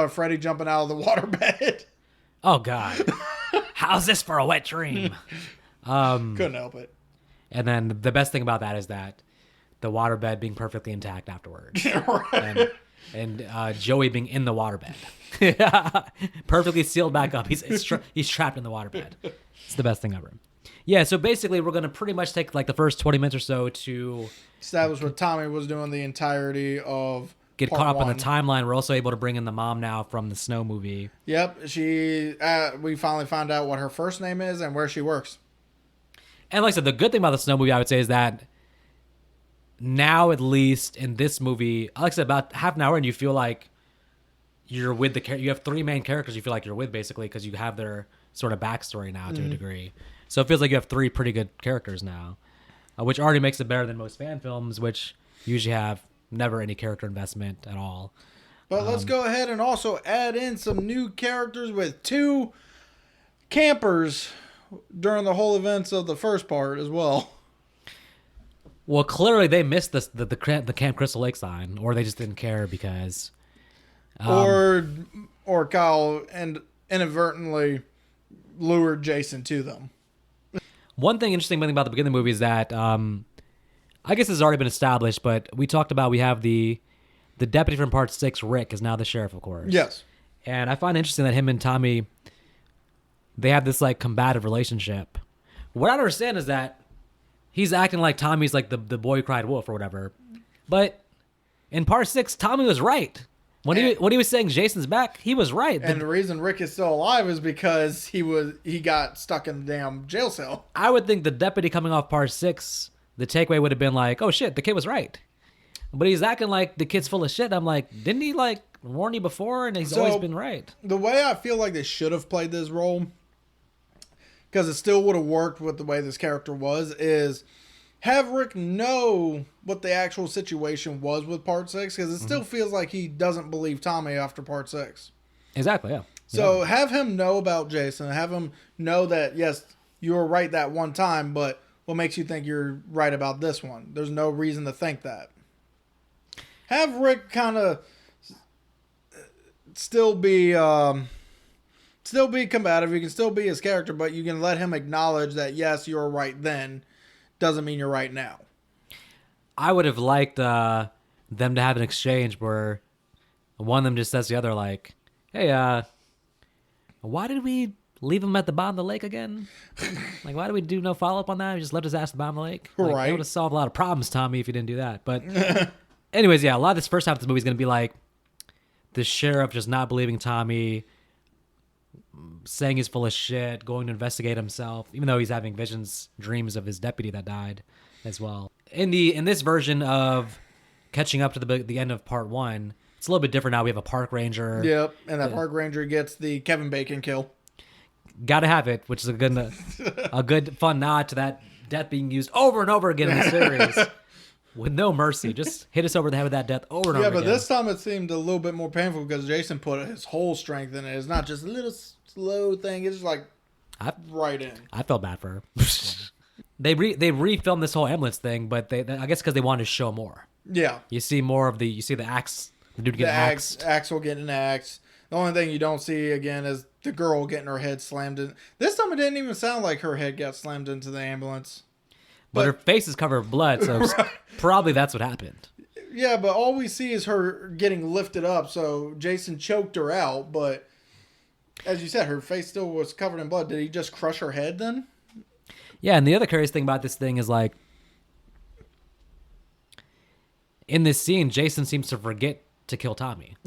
S2: Freddy jumping out of the waterbed.
S1: Oh God, how's this for a wet dream?
S2: Couldn't help it.
S1: And then the best thing about that is that the waterbed being perfectly intact afterwards,
S2: Right.
S1: and Joey being in the waterbed, perfectly sealed back up. He's trapped in the waterbed. It's the best thing ever. Yeah. So basically, we're gonna pretty much take like the first 20 minutes or so to
S2: establish what Tommy was doing the entirety of.
S1: Get caught up on the timeline. We're also able to bring in the mom now from the Snow movie.
S2: Yep, we finally found out what her first name is and where she works.
S1: And like I said, the good thing about the Snow movie, I would say, is that now, at least in this movie, like I said, about half an hour, and you feel like you're with the character. You have 3 main characters you feel like you're with, basically, because you have their sort of backstory now to a degree. So it feels like you have 3 pretty good characters now. which already makes it better than most fan films, which usually have never any character investment at all.
S2: But let's go ahead and also add in some new characters with 2 campers during the whole events of the first part as well.
S1: Well, clearly they missed the Camp Crystal Lake sign, or they just didn't care because...
S2: or Kyle inadvertently lured Jason to them.
S1: One thing interesting about the beginning of the movie is that I guess this has already been established, but we talked about we have the deputy from Part 6, Rick, is now the sheriff, of course.
S2: Yes.
S1: And I find it interesting that him and Tommy, they have this like combative relationship. What I don't understand is that he's acting like Tommy's like the boy who cried wolf or whatever. But in Part 6, Tommy was right. When he was saying Jason's back, he was right.
S2: And the reason Rick is still alive is because he got stuck in the damn jail cell.
S1: I would think the deputy coming off Part 6, the takeaway would have been like, oh shit, the kid was right. But he's acting like the kid's full of shit. I'm like, didn't he like warn you before? And he's always been right.
S2: The way I feel like they should have played this role, because it still would have worked with the way this character was, is have Rick know what the actual situation was with Part 6, because it still feels like he doesn't believe Tommy after Part 6.
S1: Exactly, yeah.
S2: So have him know about Jason. Have him know that, yes, you were right that one time, but what makes you think you're right about this one? There's no reason to think that. Have Rick kind of still be combative. You can still be his character, but you can let him acknowledge that, yes, you were right then. Doesn't mean you're right now.
S1: I would have liked them to have an exchange where one of them just says to the other, like, hey, why did we leave him at the bottom of the lake again? Like, why did we do no follow-up on that? We just left his ass at the bottom of the lake? Like,
S2: right.
S1: That would have solved a lot of problems, Tommy, if you didn't do that. But anyways, yeah, a lot of this first half of this movie is going to be like the sheriff just not believing Tommy, saying he's full of shit, going to investigate himself, even though he's having visions, dreams of his deputy that died as well. In this version of catching up to the end of Part 1, it's a little bit different now. We have a park ranger.
S2: Yep, and that park ranger gets the Kevin Bacon kill.
S1: Gotta have it, which is a good fun nod to that death being used over and over again in the series. With no mercy. Just hit us over the head with that death over and over again.
S2: Yeah, but this time it seemed a little bit more painful because Jason put his whole strength in it. It's not just a little slow thing. It's just like right in.
S1: I felt bad for her. They refilmed this whole ambulance thing, but they I guess because they wanted to show more.
S2: Yeah.
S1: You see more of the axe, the dude getting axed.
S2: Axel getting axed. The only thing you don't see again is the girl getting her head slammed in. This time it didn't even sound like her head got slammed into the ambulance.
S1: But her face is covered with blood, so probably that's what happened.
S2: Yeah, but all we see is her getting lifted up, so Jason choked her out, but as you said, her face still was covered in blood. Did he just crush her head then?
S1: Yeah, and the other curious thing about this thing is, like, in this scene, Jason seems to forget to kill Tommy.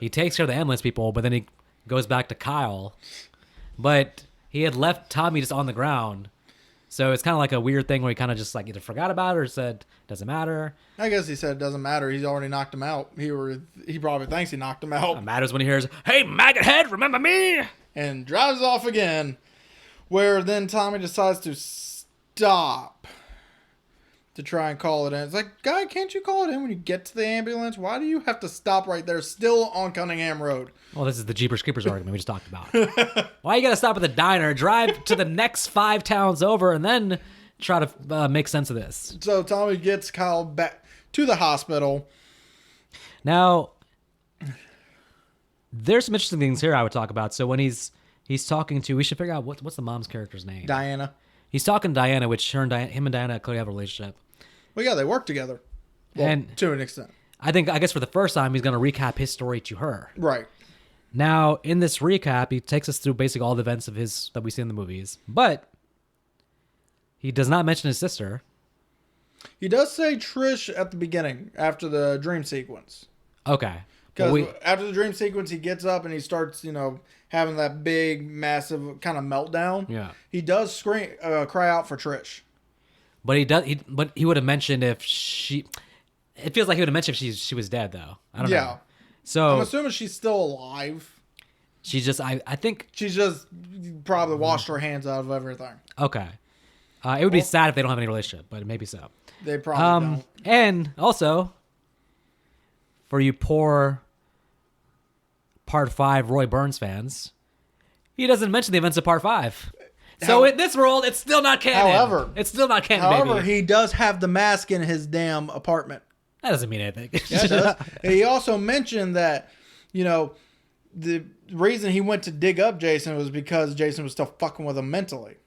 S1: He takes care of the ambulance people, but then he goes back to Kyle. But he had left Tommy just on the ground. So it's kind of like a weird thing where he kind of just like either forgot about it or said, doesn't matter.
S2: I guess he said it doesn't matter. He's already knocked him out. He probably thinks he knocked him out.
S1: It matters when he hears, hey, maggot head, remember me?
S2: And drives off again. Where then Tommy decides to stop to try and call it in. It's like, guy, can't you call it in when you get to the ambulance? Why do you have to stop right there, still on Cunningham Road?
S1: Well, this is the Jeepers Creepers argument we just talked about. Why you got to stop at the diner, drive to the next 5 towns over, and then try to make sense of this?
S2: So Tommy gets Kyle back to the hospital.
S1: Now, there's some interesting things here I would talk about. So when he's talking to, we should figure out what's the mom's character's name?
S2: Diana.
S1: He's talking to Diana, which him and Diana clearly have a relationship.
S2: Well, yeah, they work together. Well, and to an extent.
S1: I guess for the first time, he's going to recap his story to her.
S2: Right.
S1: Now, in this recap, he takes us through basically all the events of that we see in the movies. But he does not mention his sister.
S2: He does say Trish at the beginning, after the dream sequence.
S1: Okay.
S2: Because after the dream sequence, he gets up and he starts, having that big, massive kind of meltdown.
S1: Yeah.
S2: He does cry out for Trish.
S1: But he would have mentioned if she. It feels like he would have mentioned if she was dead, though. I don't know. Yeah. So
S2: I'm assuming she's still alive.
S1: She's just. I think
S2: she's just probably washed her hands out of everything.
S1: Okay. It would be sad if they don't have any relationship, but maybe so.
S2: They probably don't.
S1: And also, for you poor Part 5 Roy Burns fans, he doesn't mention the events of Part 5. So in this world, it's still not canon. It's still not canon, baby.
S2: He does have the mask in his damn apartment.
S1: That doesn't mean anything.
S2: Yeah, it does. He also mentioned that, the reason he went to dig up Jason was because Jason was still fucking with him mentally.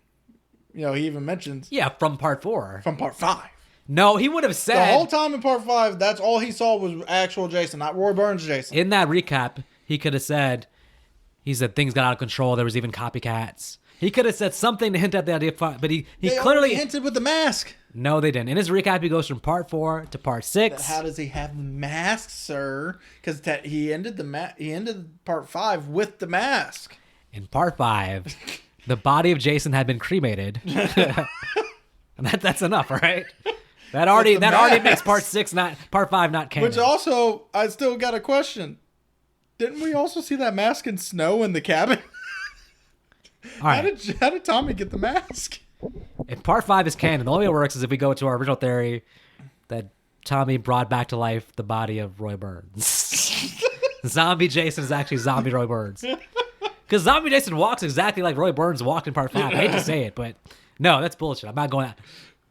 S2: He even mentions...
S1: Yeah, from Part 4.
S2: From Part 5.
S1: No, he would have said...
S2: The whole time in Part 5, that's all he saw was actual Jason, not Roy Burns Jason.
S1: In that recap, he could have said... He said things got out of control. There was even copycats. He could have said something to hint at the idea, but he clearly
S2: hinted with the mask.
S1: No, they didn't. In his recap, he goes from Part 4 to Part 6.
S2: But how does he have the mask, sir? Because he ended Part 5 with the mask.
S1: In Part 5, the body of Jason had been cremated, and that's enough, all right? That already makes Part 5 not canon.
S2: Which also, I still got a question. Didn't we also see that mask in snow in the cabin?
S1: All right.
S2: How did Tommy get the mask?
S1: If Part 5 is canon, the only way it works is if we go to our original theory that Tommy brought back to life the body of Roy Burns. Zombie Jason is actually zombie Roy Burns. Because zombie Jason walks exactly like Roy Burns walked in Part 5. I hate to say it, but no, that's bullshit. I'm not going out.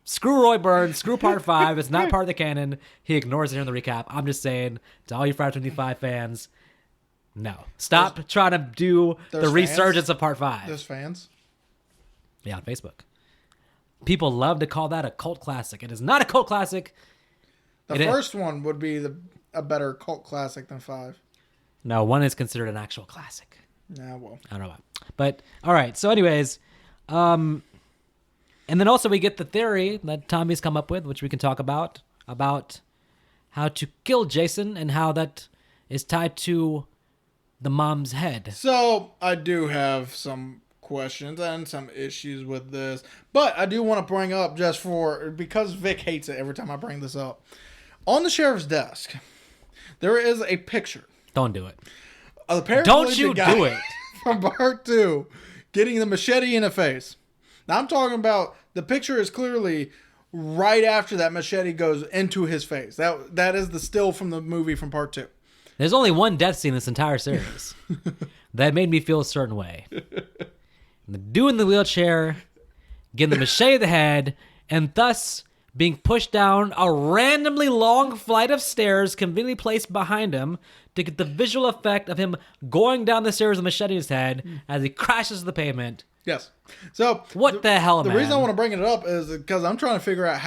S1: Screw Roy Burns. Screw Part 5. It's not part of the canon. He ignores it here in the recap. I'm just saying to all you Friday 25 fans, no. Stop trying to do the resurgence of Part 5.
S2: There's fans?
S1: Yeah, on Facebook. People love to call that a cult classic. It is not a cult classic.
S2: The first one would be a better cult classic than 5.
S1: No, 1 is considered an actual classic.
S2: Yeah, well.
S1: I don't know about. But, all right. So anyways, and then also we get the theory that Tommy's come up with, which we can talk about how to kill Jason and how that is tied to the mom's head.
S2: So I do have some questions and some issues with this, but I do want to bring up because Vic hates it every time I bring this up. On the sheriff's desk, there is a picture.
S1: Don't do it.
S2: Don't you do it. From Part 2 getting the machete in the face. Now I'm talking about the picture is clearly right after that machete goes into his face. That is the still from the movie from Part 2.
S1: There's only one death scene in this entire series that made me feel a certain way. The dude in the wheelchair, getting the machete to the head, and thus being pushed down a randomly long flight of stairs conveniently placed behind him to get the visual effect of him going down the stairs with a machete in his head as he crashes to the pavement.
S2: Yes. So
S1: what the hell, man?
S2: The reason I want to bring it up is because I'm trying to figure out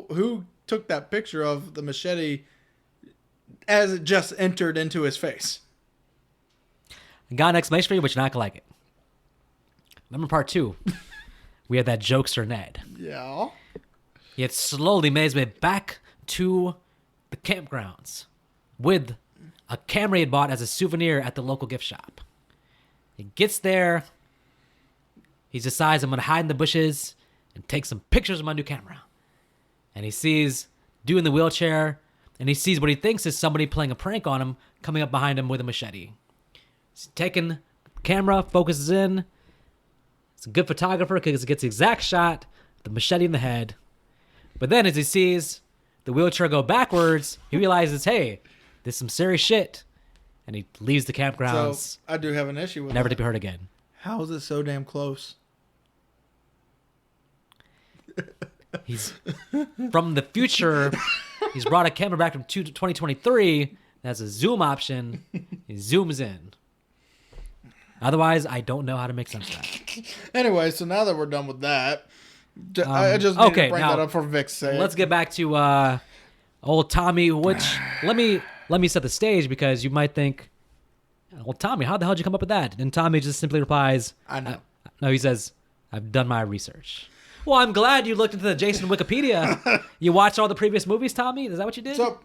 S2: who took that picture of the machete as it just entered into his face.
S1: I got an explanation for you, but you're not going to like it. Remember Part 2? We had that jokester Ned.
S2: Yeah.
S1: He had slowly made his way back to the campgrounds with a camera he had bought as a souvenir at the local gift shop. He gets there. He decides, I'm going to hide in the bushes and take some pictures of my new camera. And he sees dude in the wheelchair, and he sees what he thinks is somebody playing a prank on him coming up behind him with a machete. He's taking camera, focuses in. He's a good photographer because he gets the exact shot, the machete in the head. But then as he sees the wheelchair go backwards, he realizes, hey, this is some serious shit. And he leaves the campgrounds.
S2: So I do have an issue with
S1: never
S2: that.
S1: to be heard again.
S2: How is it so damn close?
S1: He's from the future. He's brought a camera back from 2023. That's a zoom option. He zooms in. Otherwise, I don't know how to make sense of that.
S2: Anyway, so now that we're done with that, I just need to bring that up for Vic's sake.
S1: Let's get back to old Tommy, which let me set the stage because you might think, well, Tommy, how the hell did you come up with that? And Tommy just simply replies,
S2: I know.
S1: No, he says, I've done my research. Well, I'm glad you looked into the Jason Wikipedia. You watched all the previous movies, Tommy? Is that what you did?
S2: So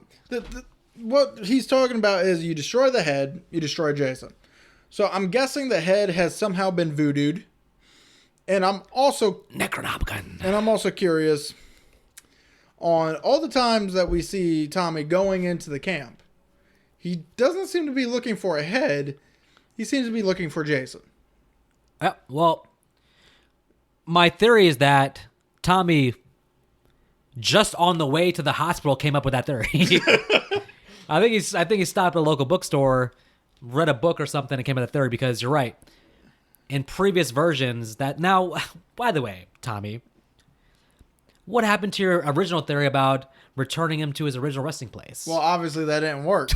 S2: what he's talking about is you destroy the head, you destroy Jason. So I'm guessing the head has somehow been voodooed. And I'm also
S1: Necronomicon.
S2: And I'm also curious on all the times that we see Tommy going into the camp. He doesn't seem to be looking for a head. He seems to be looking for Jason.
S1: Well, my theory is that Tommy, just on the way to the hospital, came up with that theory. I think he stopped at a local bookstore, read a book or something, and came up with that theory because you're right. In previous versions, that now, by the way, Tommy, what happened to your original theory about returning him to his original resting place?
S2: Well, obviously that didn't work.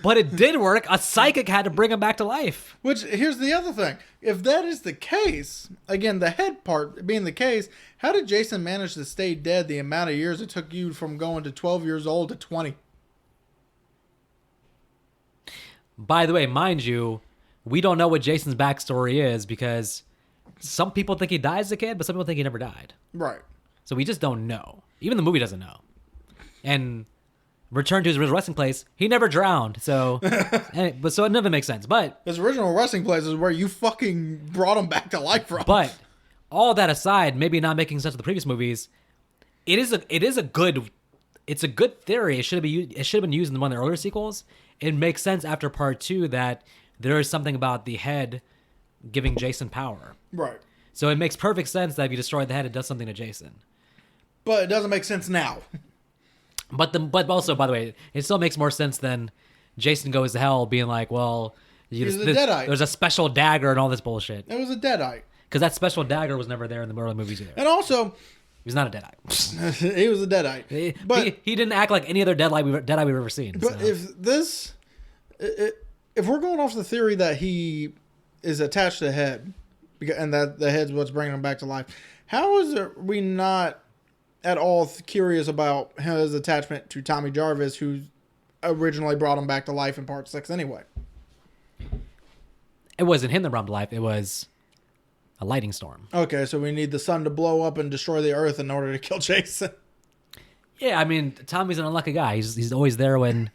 S1: But it did work. A psychic had to bring him back to life.
S2: Which, here's the other thing. If that is the case, again, the head part being the case, how did Jason manage to stay dead the amount of years it took you from going to 12 years old to 20?
S1: By the way, mind you, we don't know what Jason's backstory is because some people think he died as a kid, but some people think he never died.
S2: Right.
S1: So we just don't know. Even the movie doesn't know. And returned to his original resting place, he never drowned. So, so it never makes sense. But
S2: his original resting place is where you fucking brought him back to life from.
S1: But all that aside, maybe not making sense of the previous movies, it's a good theory. It should have been used in one of the earlier sequels. It makes sense after part 2 that there is something about the head giving Jason power.
S2: Right.
S1: So it makes perfect sense that if you destroy the head, it does something to Jason.
S2: But it doesn't make sense now.
S1: But also, by the way, it still makes more sense than Jason goes to hell being like, well, there's a special dagger and all this bullshit.
S2: It was a deadite.
S1: Because that special dagger was never there in the early movies either.
S2: And also,
S1: he's not a deadite.
S2: he was a deadite.
S1: But he didn't act like any other deadite we've ever seen.
S2: But so. If we're going off the theory that he is attached to the head, and that the head's what's bringing him back to life, how is we not at all curious about his attachment to Tommy Jarvis, who originally brought him back to life in part 6 anyway?
S1: It wasn't him that brought him to life. It was a lightning storm.
S2: Okay, so we need the sun to blow up and destroy the earth in order to kill Jason.
S1: Yeah, I mean, Tommy's an unlucky guy. He's always there when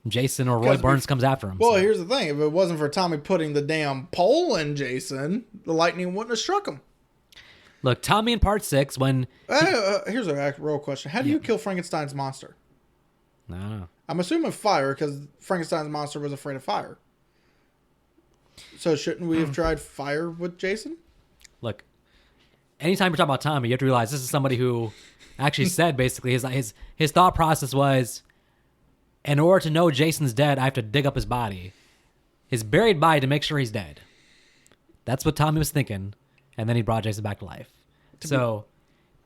S1: Jason or Roy Burns comes after him.
S2: Well, here's the thing. If it wasn't for Tommy putting the damn pole in Jason, the lightning wouldn't have struck him.
S1: Look, Tommy in part 6, when...
S2: here's a real question. How do you kill Frankenstein's monster?
S1: No.
S2: I'm assuming fire, because Frankenstein's monster was afraid of fire. So shouldn't we have tried fire with Jason?
S1: Look, anytime you're talking about Tommy, you have to realize this is somebody who actually said, basically, his thought process was, in order to know Jason's dead, I have to dig up his body. His buried body to make sure he's dead. That's what Tommy was thinking. And then he brought Jason back to life. So,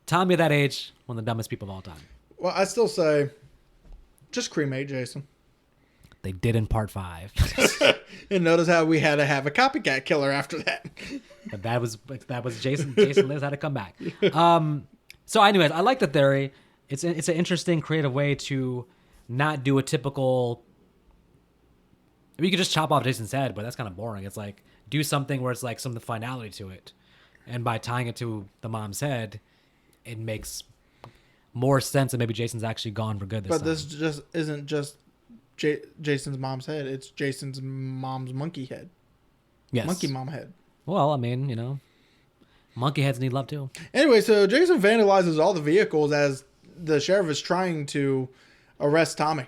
S1: Tommy at that age, one of the dumbest people of all time.
S2: Well, I still say, just cremate Jason.
S1: They did in part 5.
S2: And notice how we had to have a copycat killer after that.
S1: But that was Jason. Jason Lives had to come back. So, anyways, I like the theory. It's an interesting, creative way to not do a typical... You could just chop off Jason's head, but that's kind of boring. It's like, do something where it's like some finality to it. And by tying it to the mom's head, it makes more sense that maybe Jason's actually gone for good this time.
S2: But this just isn't just Jason's mom's head. It's Jason's mom's monkey head.
S1: Yes.
S2: Monkey mom head.
S1: Well, I mean, monkey heads need love too.
S2: Anyway, so Jason vandalizes all the vehicles as the sheriff is trying to arrest Tommy.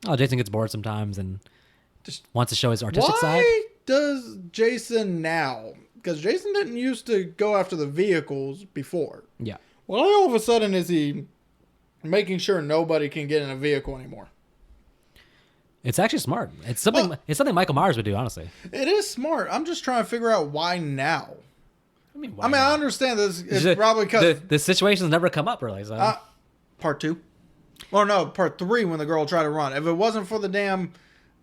S1: Oh, Jason gets bored sometimes and just wants to show his artistic side.
S2: Why does Jason now... Because Jason didn't used to go after the vehicles before.
S1: Yeah.
S2: Why all of a sudden is he making sure nobody can get in a vehicle anymore?
S1: It's actually smart. It's something Michael Myers would do, honestly.
S2: It is smart. I'm just trying to figure out why now. I understand this. It's probably because...
S1: The situation's never come up, really. So.
S2: Part 2? Or no, part 3 when the girl tried to run. If it wasn't for the damn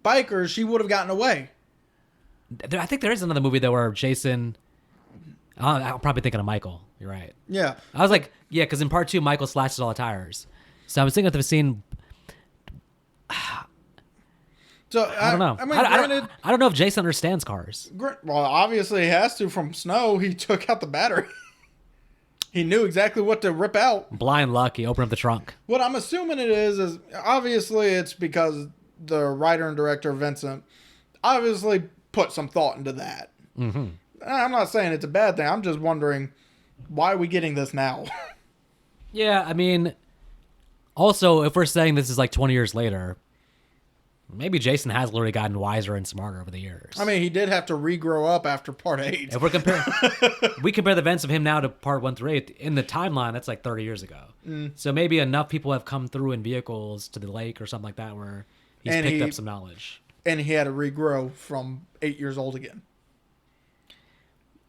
S2: bikers, she would have gotten away.
S1: I think there is another movie, though, where Jason... I'm probably thinking of Michael. You're right.
S2: Yeah.
S1: I was like, yeah, because in part 2, Michael slashes all the tires. So I was thinking of the scene...
S2: So
S1: I don't know. I don't know if Jason understands cars.
S2: Well, obviously he has to from snow. He took out the battery. He knew exactly what to rip out.
S1: Blind luck. He opened up the trunk.
S2: What I'm assuming it is obviously it's because the writer and director, Vincent, obviously put some thought into that.
S1: Mm-hmm.
S2: I'm not saying it's a bad thing. I'm just wondering, why are we getting this now?
S1: Yeah, I mean, also, if we're saying this is like 20 years later, maybe Jason has literally gotten wiser and smarter over the years.
S2: I mean, he did have to regrow up after part 8.
S1: If we compare the events of him now to part 1 through 8 in the timeline, that's like 30 years ago. So maybe enough people have come through in vehicles to the lake or something like that where he's picked up some knowledge.
S2: And he had to regrow from 8 years old again.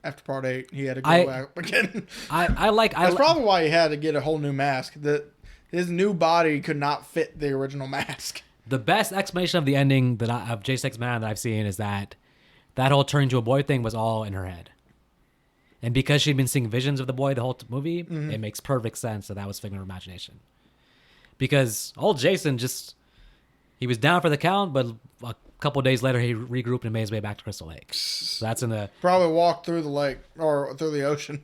S2: After part 8, he had to grow out again.
S1: That's
S2: probably why he had to get a whole new mask. That his new body could not fit the original mask.
S1: The best explanation of the ending of Jason X Man that I've seen is that whole turn into a boy thing was all in her head. And because she'd been seeing visions of the boy the whole movie, it makes perfect sense that was figment of imagination. Because old Jason he was down for the count, but a couple of days later he regrouped and made his way back to Crystal Lake. So that's in the...
S2: Probably walked through the lake or through the ocean.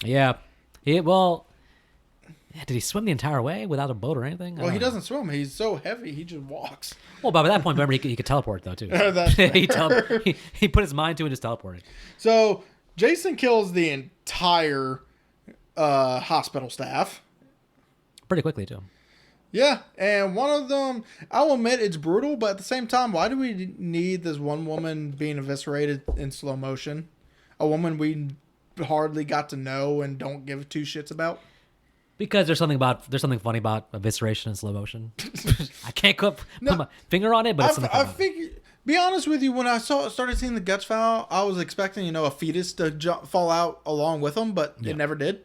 S1: Yeah. Did he swim the entire way without a boat or anything?
S2: Well, he doesn't swim. He's so heavy, he just walks.
S1: Well, but by that point, remember, he could teleport, though, too. He put his mind to it and just teleported. So,
S2: Jason kills the entire hospital staff.
S1: Pretty quickly, too.
S2: Yeah, and one of them, I'll admit it's brutal, but at the same time, why do we need this one woman being eviscerated in slow motion? A woman we hardly got to know and don't give two shits about?
S1: Because there's something funny about evisceration in slow motion. I can't put my finger on it, but it's something funny.
S2: Be honest with you, when I started seeing the guts fall, I was expecting a fetus to fall out along with them, but it never did.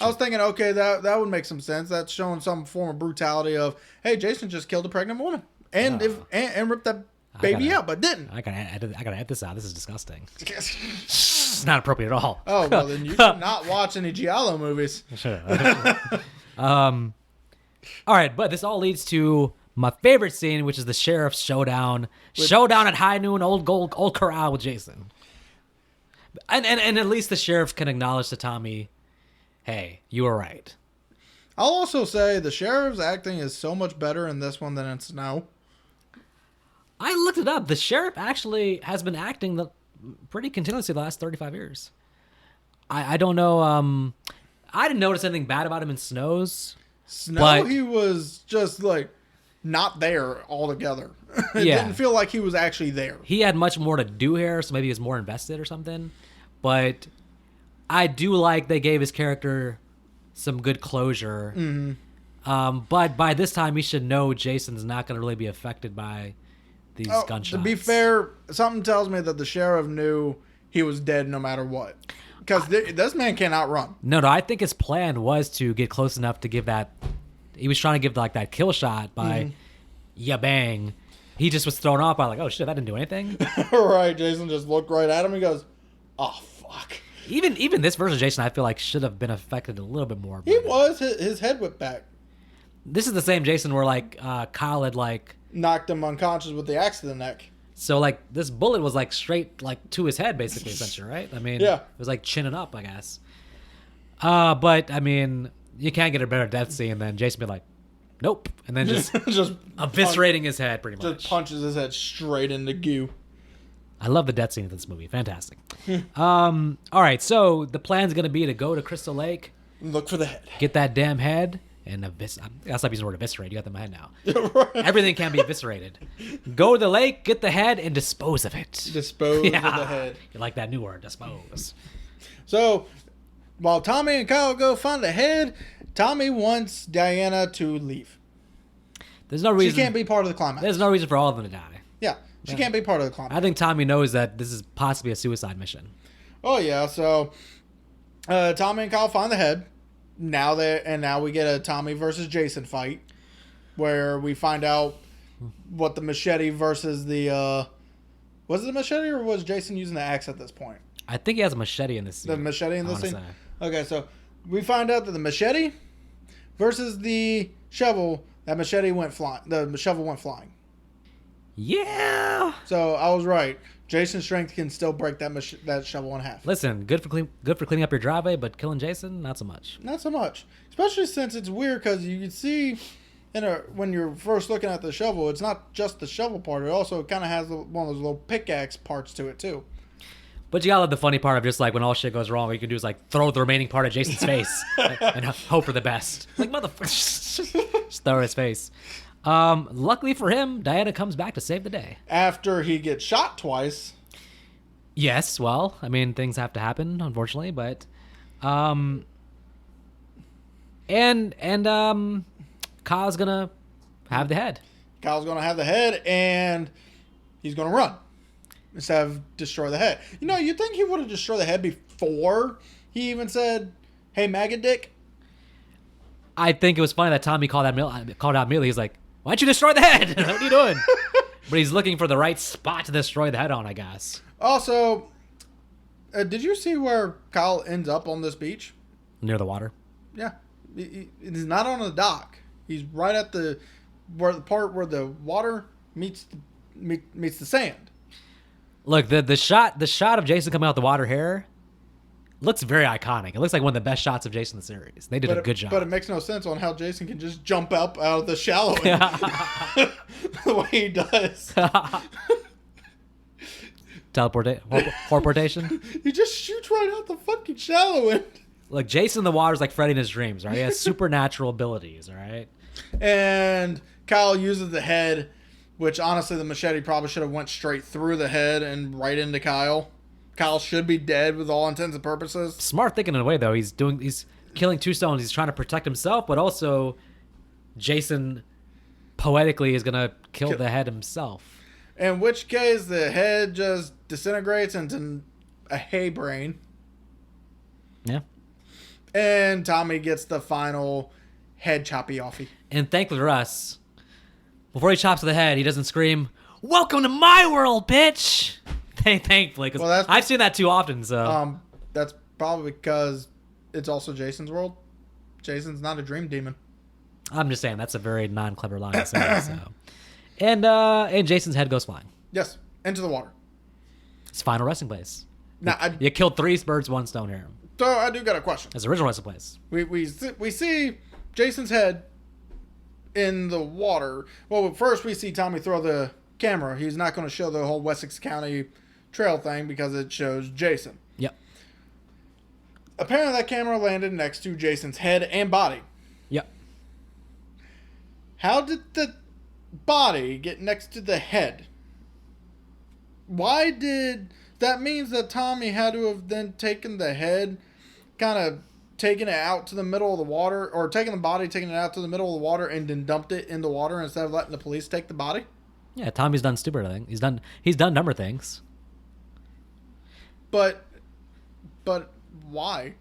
S2: I was thinking, okay, that would make some sense. That's showing some form of brutality of, hey, Jason just killed a pregnant woman and ripped that baby out, but didn't.
S1: I gotta edit this out. This is disgusting. It's not appropriate at all.
S2: Oh, well, then you should not watch any Giallo movies.
S1: All right, but this all leads to my favorite scene, which is the sheriff's showdown. Showdown at high noon, old corral with Jason. And at least the sheriff can acknowledge to Tommy, hey, you were right.
S2: I'll also say the sheriff's acting is so much better in this one than in Snow.
S1: I looked it up. The sheriff actually has been acting pretty continuously the last 35 years. I don't know. I didn't notice anything bad about him in Snows.
S2: He was just like not there altogether. It didn't feel like he was actually there.
S1: He had much more to do here, so maybe he was more invested or something. But I do like they gave his character some good closure. Mm-hmm. But by this time, he should know Jason's not going to really be affected by these gunshots.
S2: To be fair, something tells me that the sheriff knew he was dead no matter what. Because this man cannot run.
S1: No, I think his plan was to get close enough to give that... He was trying to give that kill shot by bang. He just was thrown off by oh shit, that didn't do anything.
S2: Right, Jason just looked right at him and goes, oh fuck.
S1: Even this version of Jason, I feel like should have been affected a little bit more.
S2: He was. His head whipped back.
S1: This is the same Jason where Kyle had
S2: knocked him unconscious with the axe to the neck.
S1: So this bullet was straight to his head basically, essentially, right? I mean, it was chinning up, I guess. But I mean, you can't get a better death scene than Jason be nope, and then just eviscerating his head pretty much.
S2: Just punches his head straight into goo.
S1: I love the death scene of this movie. Fantastic. All right, so the plan's going to be to go to Crystal Lake.
S2: Look for the head.
S1: Get that damn head. And I'll stop using the word eviscerate. You got that in my head now. Right. Everything can be eviscerated. Go to the lake, get the head, and dispose of it.
S2: Dispose of the head.
S1: You like that new word, dispose.
S2: So, while Tommy and Kyle go find the head, Tommy wants Diana to leave.
S1: There's no reason.
S2: She can't be part of the climax.
S1: There's no reason for all of them to die.
S2: Yeah, she can't be part of the climax.
S1: I think Tommy knows that this is possibly a suicide mission.
S2: Oh, yeah. So, Tommy and Kyle find the head. Now we get a Tommy versus Jason fight, where we find out what the machete versus the was it a machete or was Jason using the axe at this point?
S1: I think he has a machete in this scene.
S2: The machete in this scene. Okay, so we find out that the machete versus the shovel, that machete went flying. The shovel went flying.
S1: Yeah.
S2: So I was right. Jason's strength can still break that shovel in half.
S1: Listen, good for cleaning up your driveway, but killing Jason, not so much.
S2: Not so much, especially since it's weird because you can see, when you're first looking at the shovel, it's not just the shovel part. It also kind of has one of those little pickaxe parts to it too.
S1: But you gotta love the funny part of just when all shit goes wrong, what you can do is throw the remaining part at Jason's face and hope for the best. Motherfucker, just throw his face. Luckily for him, Diana comes back to save the day.
S2: After he gets shot twice.
S1: Yes, well, I mean, things have to happen, unfortunately, but, and Kyle's gonna have the head.
S2: Kyle's going to have the head, and he's going to run instead of destroy the head. You know, you'd think he would have destroyed the head before he even said, "Hey, maggot dick."
S1: I think it was funny that Tommy called out immediately. He's like, "Why don't you destroy the head? What are you doing?" But he's looking for the right spot to destroy the head on, I guess.
S2: Also, did you see where Kyle ends up on this beach?
S1: Near the water.
S2: Yeah. He's not on the dock. He's right at the part where the water meets the sand.
S1: Look, the shot of Jason coming out the water here looks very iconic. It looks like one of the best shots of Jason in the series. They did a good job.
S2: But it makes no sense on how Jason can just jump up out of the shallow end the way he does.
S1: Teleportation?
S2: He just shoots right out the fucking shallow end.
S1: Look, Jason in the water is like Freddy in his dreams, right? He has supernatural abilities, all right?
S2: And Kyle uses the head, which honestly the machete probably should have went straight through the head and right into Kyle. Kyle should be dead with all intents and purposes.
S1: Smart thinking in a way, though. He's killing two stones. He's trying to protect himself, but also Jason poetically is going to kill the head himself.
S2: In which case, the head just disintegrates into a hay brain.
S1: Yeah.
S2: And Tommy gets the final head choppy offy.
S1: And thankfully for us, before he chops the head, he doesn't scream, "Welcome to my world, bitch!" Thankfully, because I've seen that too often. So
S2: that's probably because it's also Jason's world. Jason's not a dream demon.
S1: I'm just saying that's a very non-clever line to say. So. And Jason's head goes flying.
S2: Yes, into the water.
S1: His final resting place.
S2: Now,
S1: you killed 3 birds, 1 stone here.
S2: So I do got a question.
S1: His original resting place.
S2: We see Jason's head in the water. Well, first we see Tommy throw the camera. He's not going to show the whole Wessex County trail thing because it shows Jason.
S1: Yep.
S2: Apparently that camera landed next to Jason's head and body.
S1: Yep.
S2: How did the body get next to the head? Why did... That means that Tommy had to have then taken the head, kind of taken it out to the middle of the water, or taken the body, taken it out to the middle of the water, and then dumped it in the water instead of letting the police take the body?
S1: Yeah, Tommy's done stupid things. He's done dumber things.
S2: But why?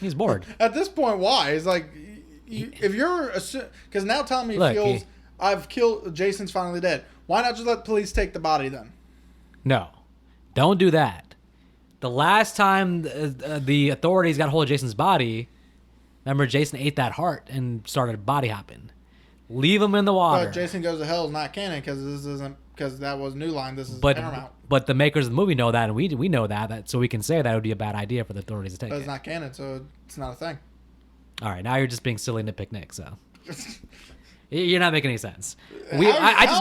S1: He's bored.
S2: At this point, why? It's like, if you're... Because now Tommy feels, I've killed... Jason's finally dead. Why not just let the police take the body then?
S1: No. Don't do that. The last time the authorities got hold of Jason's body, remember Jason ate that heart and started body hopping. Leave him in the water.
S2: But Jason Goes to Hell is not canon because that was New Line. This is Paramount.
S1: But the makers of the movie know that, and we know that, so we can say that would be a bad idea for the authorities to take
S2: But it's not canon, so it's not a thing.
S1: All right, now you're just being silly nitpick Nick, so. You're not making any sense. I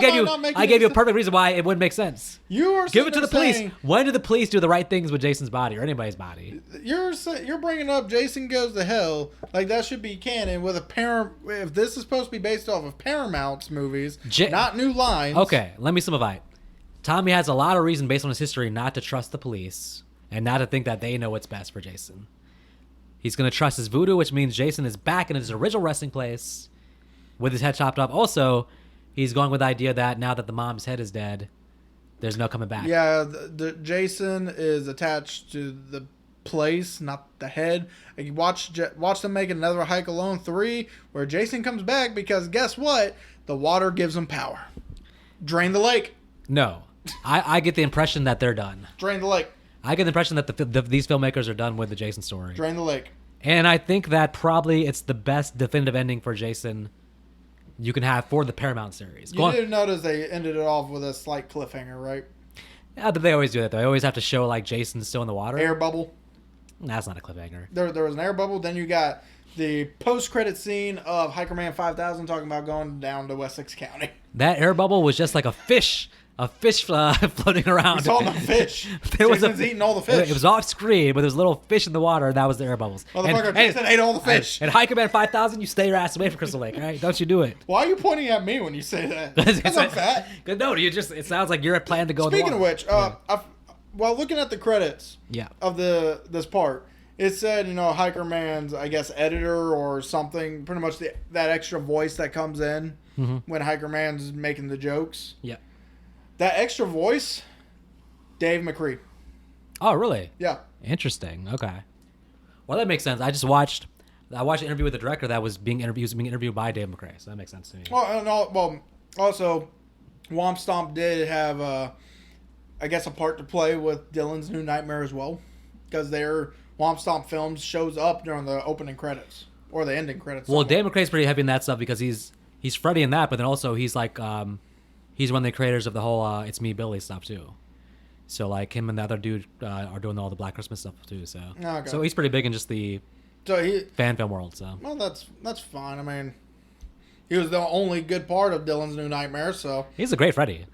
S1: gave you a perfect reason why it wouldn't make sense.
S2: You are
S1: give it to the police. When do the police do the right things with Jason's body or anybody's body?
S2: You're bringing up Jason Goes to Hell like that should be canon with if this is supposed to be based off of Paramount's movies, not New Lines.
S1: Okay, let me simplify it. Tommy has a lot of reason based on his history not to trust the police and not to think that they know what's best for Jason. He's going to trust his voodoo, which means Jason is back in his original resting place with his head chopped off. Also, he's going with the idea that now that the mom's head is dead, there's no coming back.
S2: Yeah, the Jason is attached to the place, not the head. You watch them make another Hike Alone 3 where Jason comes back because guess what? The water gives him power. Drain the lake.
S1: No. I get the impression that they're done.
S2: Drain the lake.
S1: I get the impression that these filmmakers are done with the Jason story.
S2: Drain the lake.
S1: And I think that probably it's the best definitive ending for Jason you can have for the Paramount series.
S2: You did notice they ended it off with a slight cliffhanger, right?
S1: Yeah, but they always do that, though. They always have to show, like, Jason's still in the water.
S2: Air bubble.
S1: That's not a cliffhanger.
S2: There was an air bubble. Then you got the post-credit scene of Hikerman 5000 talking about going down to Wessex County.
S1: That air bubble was just like a fish a fish floating around.
S2: We saw the fish.
S1: There was
S2: Jason's eating all the fish.
S1: It was off screen, but there was little fish in the water. And that was the air bubbles.
S2: Motherfucker, Jason ate all the fish.
S1: And Hiker Man 5000, you stay your ass away from Crystal Lake, all right? Don't you do it.
S2: Why are you pointing at me when you say that? I'm not fat.
S1: No, it sounds like you're planning to go
S2: Speaking
S1: in the
S2: of
S1: water.
S2: which, while looking at the credits of this part, it said, Hiker Man's, I guess, editor or something, pretty much that extra voice that comes in when Hiker Man's making the jokes.
S1: Yeah.
S2: That extra voice, Dave McCree.
S1: Oh, really?
S2: Yeah.
S1: Interesting. Okay. Well, that makes sense. I watched an interview with the director that was being interviewed by Dave McCree, so that makes sense to me.
S2: Well, also, Womp Stomp did have, I guess, a part to play with Dylan's New Nightmare as well, because their Womp Stomp Films shows up during the opening credits or the ending credits.
S1: Well, Dave McCree's pretty heavy in that stuff because he's Freddy in that, but then also he's like he's one of the creators of the whole It's Me Billy stuff too. So like him and the other dude are doing all the Black Christmas stuff too. So so he's pretty big in just the fan film world. So
S2: well, that's fine. I mean, he was the only good part of Dylan's New Nightmare. So
S1: he's a great Freddy.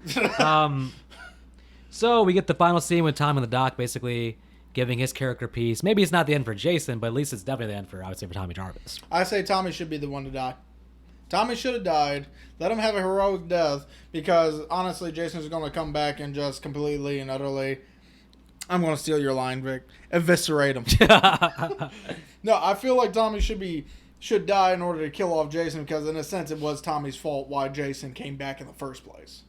S1: So we get the final scene with Tom in the dock, basically giving his character piece. Maybe it's not the end for Jason, but at least it's definitely the end for, I would say, for Tommy Jarvis.
S2: I say Tommy should be the one to die. Tommy should have died. Let him have a heroic death because, honestly, Jason's going to come back and just completely and utterly, I'm going to steal your line, Vic, eviscerate him. No, I feel like Tommy should die in order to kill off Jason because, in a sense, it was Tommy's fault why Jason came back in the first place.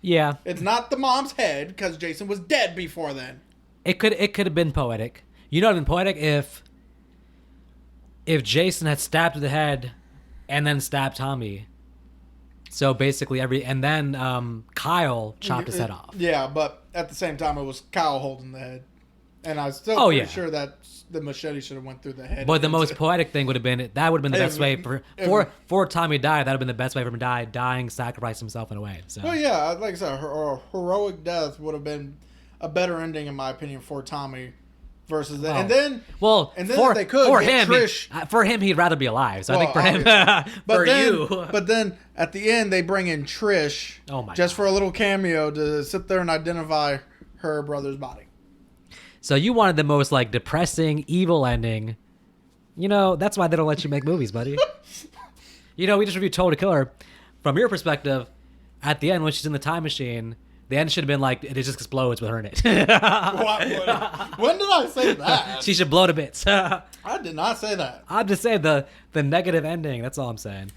S1: Yeah.
S2: It's not the mom's head because Jason was dead before then.
S1: It could have been poetic. You know, it would have been poetic if Jason had stabbed to the head and then stabbed Tommy. So basically and then Kyle chopped his head off.
S2: Yeah, but at the same time it was Kyle holding the head. And I was still pretty sure that the machete should have went through the head.
S1: But the most poetic thing would have been the best way for Tommy to die. That would have been the best way for him to dying, sacrifice himself in a way. So.
S2: Well, yeah, like I said, a heroic death would have been a better ending in my opinion for Tommy versus that. And then if they could get Trish.
S1: For him, he'd rather be alive. So I think for him,
S2: But then at the end, they bring in Trish just for a little cameo to sit there and identify her brother's body.
S1: So you wanted the most like depressing, evil ending. You know, that's why they don't let you make movies, buddy. You know, we just reviewed Total Killer. From your perspective, at the end when she's in the time machine, the end should have been like it just explodes with her in it.
S2: When did I say that?
S1: She should blow to bits.
S2: I did not say that.
S1: I'm just saying the negative ending. That's all I'm saying.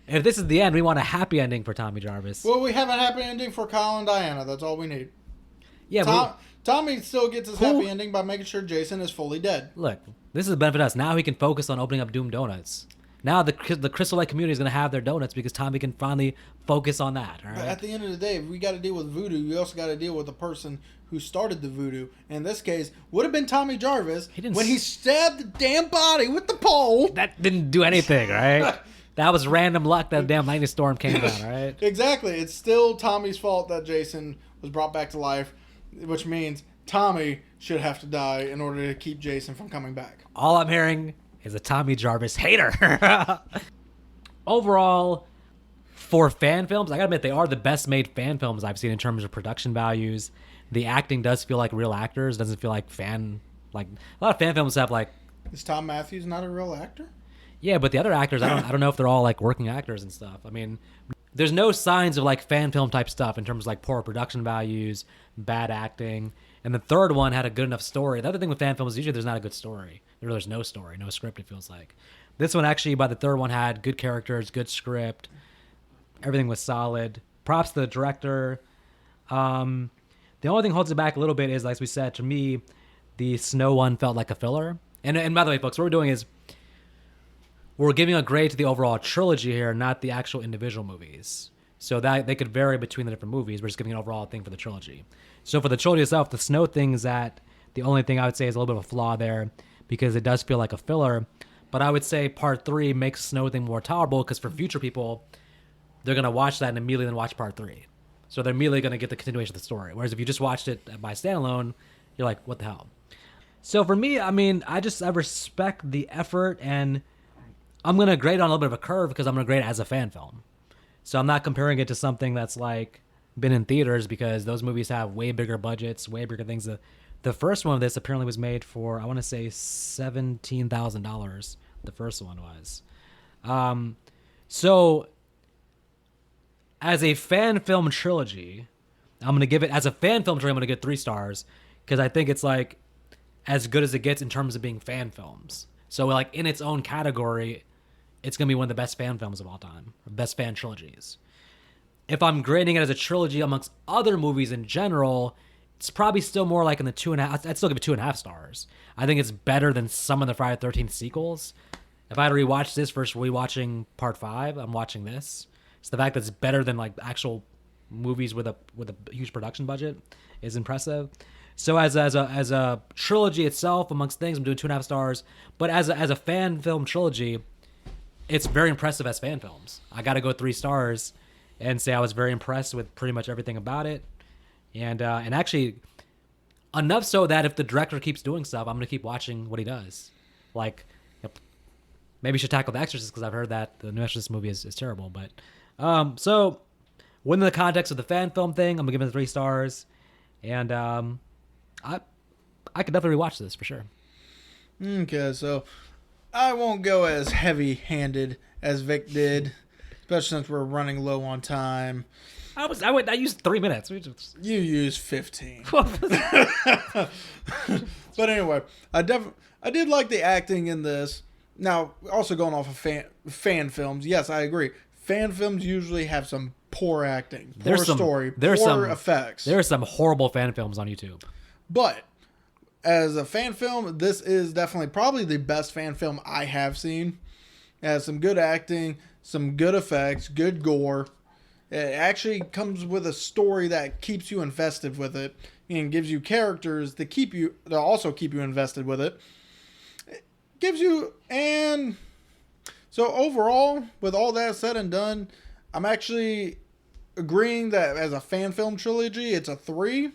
S1: If this is the end, we want a happy ending for Tommy Jarvis.
S2: Well, we have a happy ending for Kyle and Diana. That's all we need.
S1: Yeah,
S2: Tommy still gets his happy ending by making sure Jason is fully dead.
S1: Look, this is a benefit to us. Now he can focus on opening up Doom Donuts. Now the Crystal Lake community is going to have their donuts because Tommy can finally focus on that. All right?
S2: But at the end of the day, if we got to deal with voodoo, we also got to deal with the person who started the voodoo. And in this case, would have been Tommy Jarvis when he stabbed the damn body with the pole.
S1: That didn't do anything, right? That was random luck that damn lightning storm came down, right?
S2: Exactly. It's still Tommy's fault that Jason was brought back to life, which means Tommy should have to die in order to keep Jason from coming back.
S1: All I'm hearing is a Tommy Jarvis hater. Overall, for fan films, I gotta admit they are the best made fan films I've seen in terms of production values. The acting does feel like real actors. Doesn't feel like a lot of fan films have like.
S2: Is Tom Matthews not a real actor?
S1: Yeah, but the other actors, I don't know if they're all like working actors and stuff. I mean, there's no signs of like fan film type stuff in terms of like poor production values, bad acting. And the third one had a good enough story. The other thing with fan films is usually there's not a good story. There's no story, no script, it feels like. This one actually, by the third one, had good characters, good script. Everything was solid. Props to the director. The only thing holds it back a little bit is, like we said, to me, the Snow one felt like a filler. And by the way, folks, what we're doing is we're giving a grade to the overall trilogy here, not the actual individual movies. So that they could vary between the different movies. We're just giving an overall thing for the trilogy. So for the trilogy itself, the Snow thing is that the only thing I would say is a little bit of a flaw there because it does feel like a filler. But I would say part 3 makes the Snow thing more tolerable because for future people, they're going to watch that and immediately then watch part 3. So they're immediately going to get the continuation of the story. Whereas if you just watched it by standalone, you're like, what the hell? So for me, I mean, I respect the effort and I'm going to grade on a little bit of a curve because I'm going to grade it as a fan film. So I'm not comparing it to something that's like been in theaters because those movies have way bigger budgets, way bigger things. The first one of this apparently was made for, I want to say, $17,000. The first one was. So, as a fan film trilogy, I'm going to give it, as a fan film trilogy, I'm going to give it 3 stars because I think it's like as good as it gets in terms of being fan films. So, like, in its own category, it's going to be one of the best fan films of all time, or best fan trilogies. If I'm grading it as a trilogy amongst other movies in general, it's probably still more like in the 2.5. I'd still give it 2.5 stars. I think it's better than some of the Friday the 13th sequels. If I had to rewatch this versus rewatching Part 5, I'm watching this. So the fact that it's better than like actual movies with a huge production budget is impressive. So as a trilogy itself, amongst things, I'm doing 2.5 stars. But as a fan film trilogy, it's very impressive as fan films. I got to go 3 stars and say I was very impressed with pretty much everything about it. And actually, enough so that if the director keeps doing stuff, I'm going to keep watching what he does. Like, maybe you should tackle The Exorcist because I've heard that the new Exorcist movie is terrible. But so, within the context of the fan film thing, I'm going to give it 3 stars. And I could definitely rewatch this for sure.
S2: Okay, so I won't go as heavy-handed as Vic did, especially since we're running low on time.
S1: I used 3 minutes.
S2: You used 15. But anyway, I did like the acting in this. Now, also going off of fan films, yes, I agree. Fan films usually have some poor acting, poor story, poor effects.
S1: There are some horrible fan films on YouTube.
S2: But as a fan film, this is definitely probably the best fan film I have seen. It has some good acting, some good effects, good gore. It actually comes with a story that keeps you invested with it and gives you characters that also keep you invested with it. It gives you, and so overall, with all that said and done, I'm actually agreeing that as a fan film trilogy, it's a 3.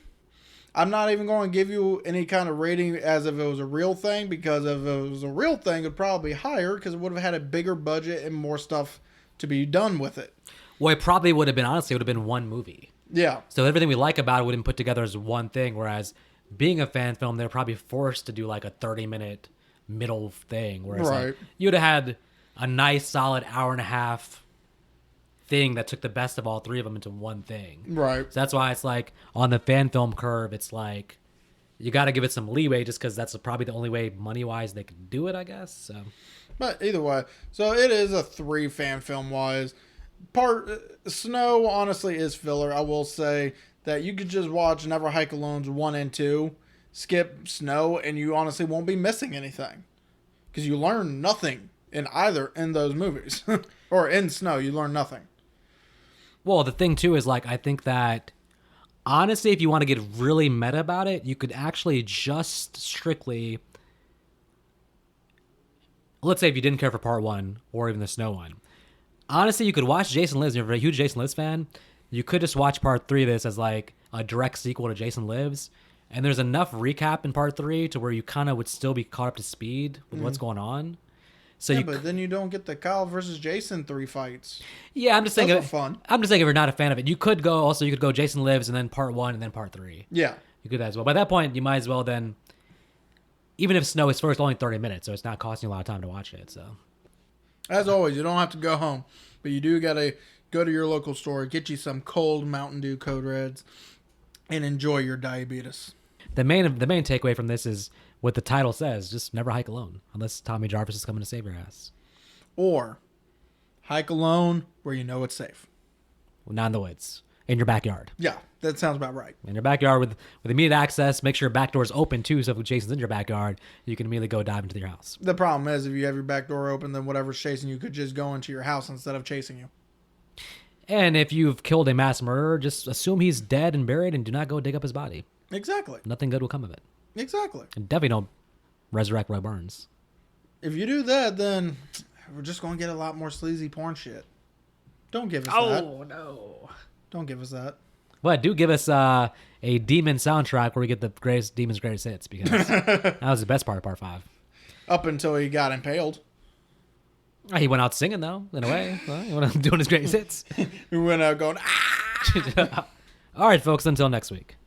S2: I'm not even going to give you any kind of rating as if it was a real thing, because if it was a real thing, it'd probably be higher because it would have had a bigger budget and more stuff to be done with it.
S1: Well, it probably would have been, honestly, it would have been one movie.
S2: Yeah.
S1: So everything we like about it would have been put together as one thing, whereas being a fan film, they're probably forced to do like a 30-minute middle thing, whereas like, you would have had a nice, solid hour-and-a-half thing that took the best of all 3 of them into one thing.
S2: Right.
S1: So that's why it's like, on the fan film curve, it's like, you got to give it some leeway just because that's probably the only way, money-wise, they could do it, I guess. So.
S2: But either way, so it is a 3 fan film-wise. Snow honestly is filler. I will say that you could just watch Never Hike Alone's 1 and 2, skip Snow, and you honestly won't be missing anything because you learn nothing in those movies or in Snow. You learn nothing.
S1: Well, the thing too is like I think that honestly, if you want to get really meta about it, you could actually just strictly, let's say if you didn't care for Part 1 or even the Snow one. Honestly, you could watch Jason Lives. If you're a huge Jason Lives fan, you could just watch Part 3 of this as like a direct sequel to Jason Lives. And there's enough recap in Part 3 to where you kind of would still be caught up to speed with what's going on. So
S2: but then you don't get the Kyle versus Jason 3 fights.
S1: Yeah, I'm just saying.
S2: Fun.
S1: I'm just saying if you're not a fan of it, you could go Jason Lives and then Part 1 and then Part 3.
S2: Yeah.
S1: You could as well. By that point, you might as well then, even if Snow is first, only 30 minutes, so it's not costing you a lot of time to watch it. So.
S2: As always, you don't have to go home, but you do got to go to your local store, get you some cold Mountain Dew Code Reds, and enjoy your diabetes.
S1: The main takeaway from this is what the title says: just never hike alone, unless Tommy Jarvis is coming to save your ass.
S2: Or hike alone where you know it's safe.
S1: Well, not in the woods, in your backyard.
S2: Yeah, that sounds about right.
S1: In your backyard with immediate access. Make sure your back door is open too, so if Jason's in your backyard, you can immediately go dive into your house.
S2: The problem is if you have your back door open, then whatever's chasing you could just go into your house instead of chasing you.
S1: And if you've killed a mass murderer, just assume he's dead and buried and do not go dig up his body.
S2: Exactly.
S1: Nothing good will come of it.
S2: Exactly.
S1: And definitely don't resurrect Roy Burns.
S2: If you do that, then we're just going to get a lot more sleazy porn shit. Don't give us that.
S1: Oh, no.
S2: Don't give us that.
S1: But do give us a demon soundtrack where we get the Demon's greatest hits, because that was the best part of Part 5.
S2: Up until he got impaled.
S1: He went out singing, though, in a way. Well, he went out doing his greatest hits.
S2: He went out going, ah!
S1: All right, folks. Until next week.